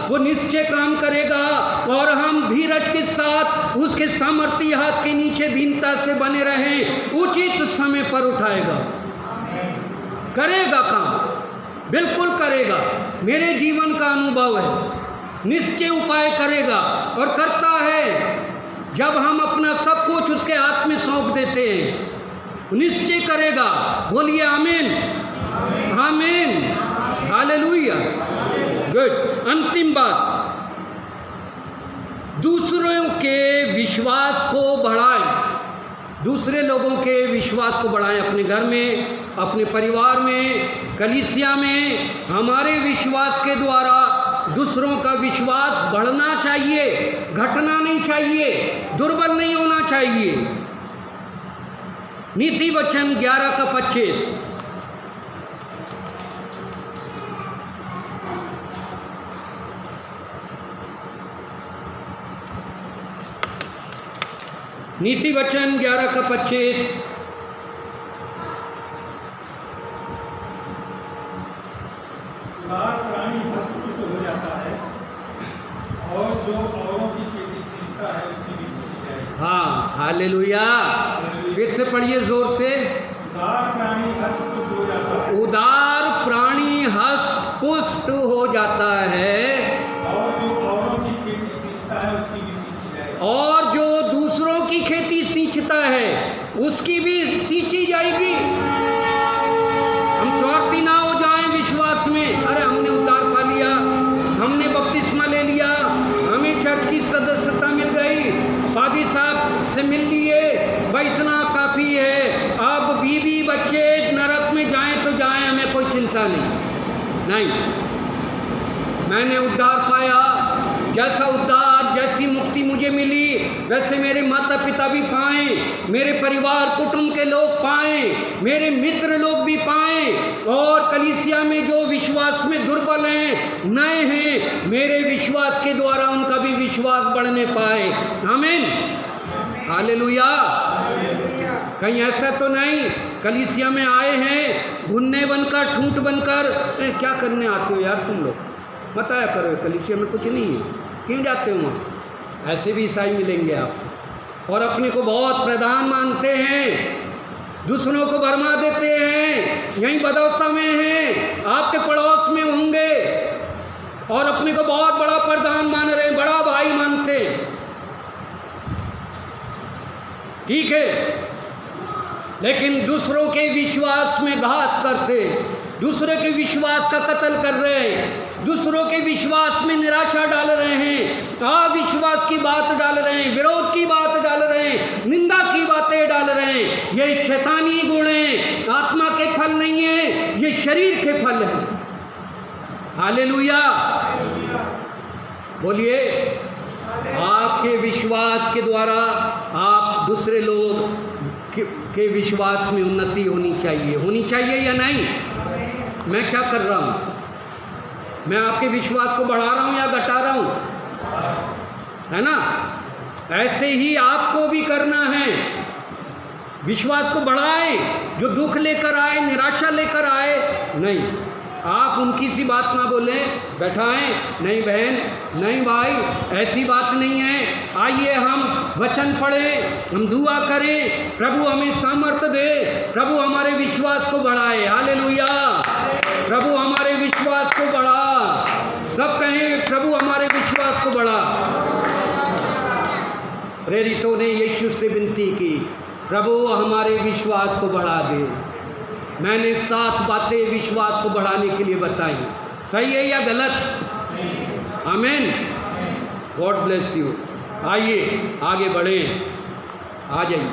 वो निश्चय काम करेगा और हम धीरज के साथ उसके सामर्थ्य हाथ के नीचे दीनता से बने रहें, उचित समय पर उठाएगा, करेगा काम, बिल्कुल करेगा। मेरे जीवन का अनुभव है, निश्चय उपाय करेगा और करता है। जब हम अपना सब कुछ उसके हाथ में सौंप देते हैं, निश्चय करेगा। बोलिए आमीन, आमीन, हालेलुया। गुड। अंतिम बात, दूसरों के विश्वास को बढ़ाएं। दूसरे लोगों के विश्वास को बढ़ाएं, अपने घर में, अपने परिवार में, कलीसिया में। हमारे विश्वास के द्वारा दूसरों का विश्वास बढ़ना चाहिए, घटना नहीं चाहिए, दुर्बल नहीं होना चाहिए। नीति वचन 11:25। नीति वचन 11:25। प्राणी हष्टपुष्ट हो जाता है और जो औरों की खेती सींचता है उसकी भी सींची जाएगी। हाँ, हालेलुया। फिर से पढ़िए जोर से। उदार प्राणी हष्टपुष्ट हो जाता है, उदार प्राणी हष्टपुष्ट हो जाता है और जो औरों की खेती सींचता है उसकी भी सींची जाएगी। और जो दूसरों की खेती उसकी भी सींची जाएगी। हम स्वार्थी ना हो जाएं विश्वास में। अरे हमने उद्धार पा लिया, हमने बपतिस्मा ले लिया, हमें चर्च की सदस्यता मिल गई, पादी साहब से मिल लिए, भाई इतना काफ़ी है, अब बीवी बच्चे नरक में जाएं तो जाएं, हमें कोई चिंता नहीं। मैंने उद्धार पाया, जैसा उद्धार जैसी मुक्ति मुझे मिली वैसे मेरे माता पिता भी पाएं, मेरे परिवार कुटुंब के लोग पाएं, मेरे मित्र लोग भी पाएं, और कलीसिया में जो विश्वास में दुर्बल हैं, नए हैं, मेरे विश्वास के द्वारा उनका भी विश्वास बढ़ने पाए। आमीन, हालेलुया। कहीं ऐसा तो नहीं कलीसिया में आए हैं घुन्ने बनकर, ठूंठ बनकर, क्या करने आते हो यार तुम लोग, मत आया करो, कलीसिया में कुछ नहीं है, क्यों जाते हो वहाँ? ऐसे भी ईसाई मिलेंगे आप। और अपने को बहुत प्रधान मानते हैं, दूसरों को भरमा देते हैं, यहीं बदौसा में हैं, आपके पड़ोस में होंगे, और अपने को बहुत बड़ा प्रधान मान रहे हैं, बड़ा भाई मानते हैं। ठीक है, लेकिन दूसरों के विश्वास में घात करते, दूसरे के विश्वास का कत्ल कर रहे हैं, दूसरों के विश्वास में निराशा डाल रहे हैं, अविश्वास की बात डाल रहे हैं, विरोध की बात डाल रहे हैं, निंदा की बातें डाल रहे हैं। ये शैतानी गुण हैं, आत्मा के फल नहीं है, ये शरीर के फल हैं। हालेलुया, बोलिए। आपके विश्वास के द्वारा आप दूसरे लोग के विश्वास में उन्नति होनी चाहिए या नहीं? मैं क्या कर रहा हूँ? मैं आपके विश्वास को बढ़ा रहा हूँ या घटा रहा हूँ? है ना? ऐसे ही आपको भी करना है, विश्वास को बढ़ाए। जो दुख लेकर आए, निराशा लेकर आए, नहीं, आप उनकी सी बात ना बोलें, बैठाएं, नहीं बहन, नहीं भाई, ऐसी बात नहीं है। आइए हम वचन पढ़ें, हम दुआ करें, प्रभु हमें सामर्थ्य दे, प्रभु हमारे विश्वास को बढ़ाए। हालेलुया, प्रभु हमारे विश्वास को बढ़ा। सब कहें, प्रभु हमारे विश्वास को बढ़ा। प्रेरितों ने यीशु से विनती की, प्रभु हमारे विश्वास को बढ़ा दे। मैंने 7 बातें विश्वास को बढ़ाने के लिए बताई, सही है या गलत? आमीन, गॉड ब्लेस यू। आइए आगे बढ़ें, आ जाइए।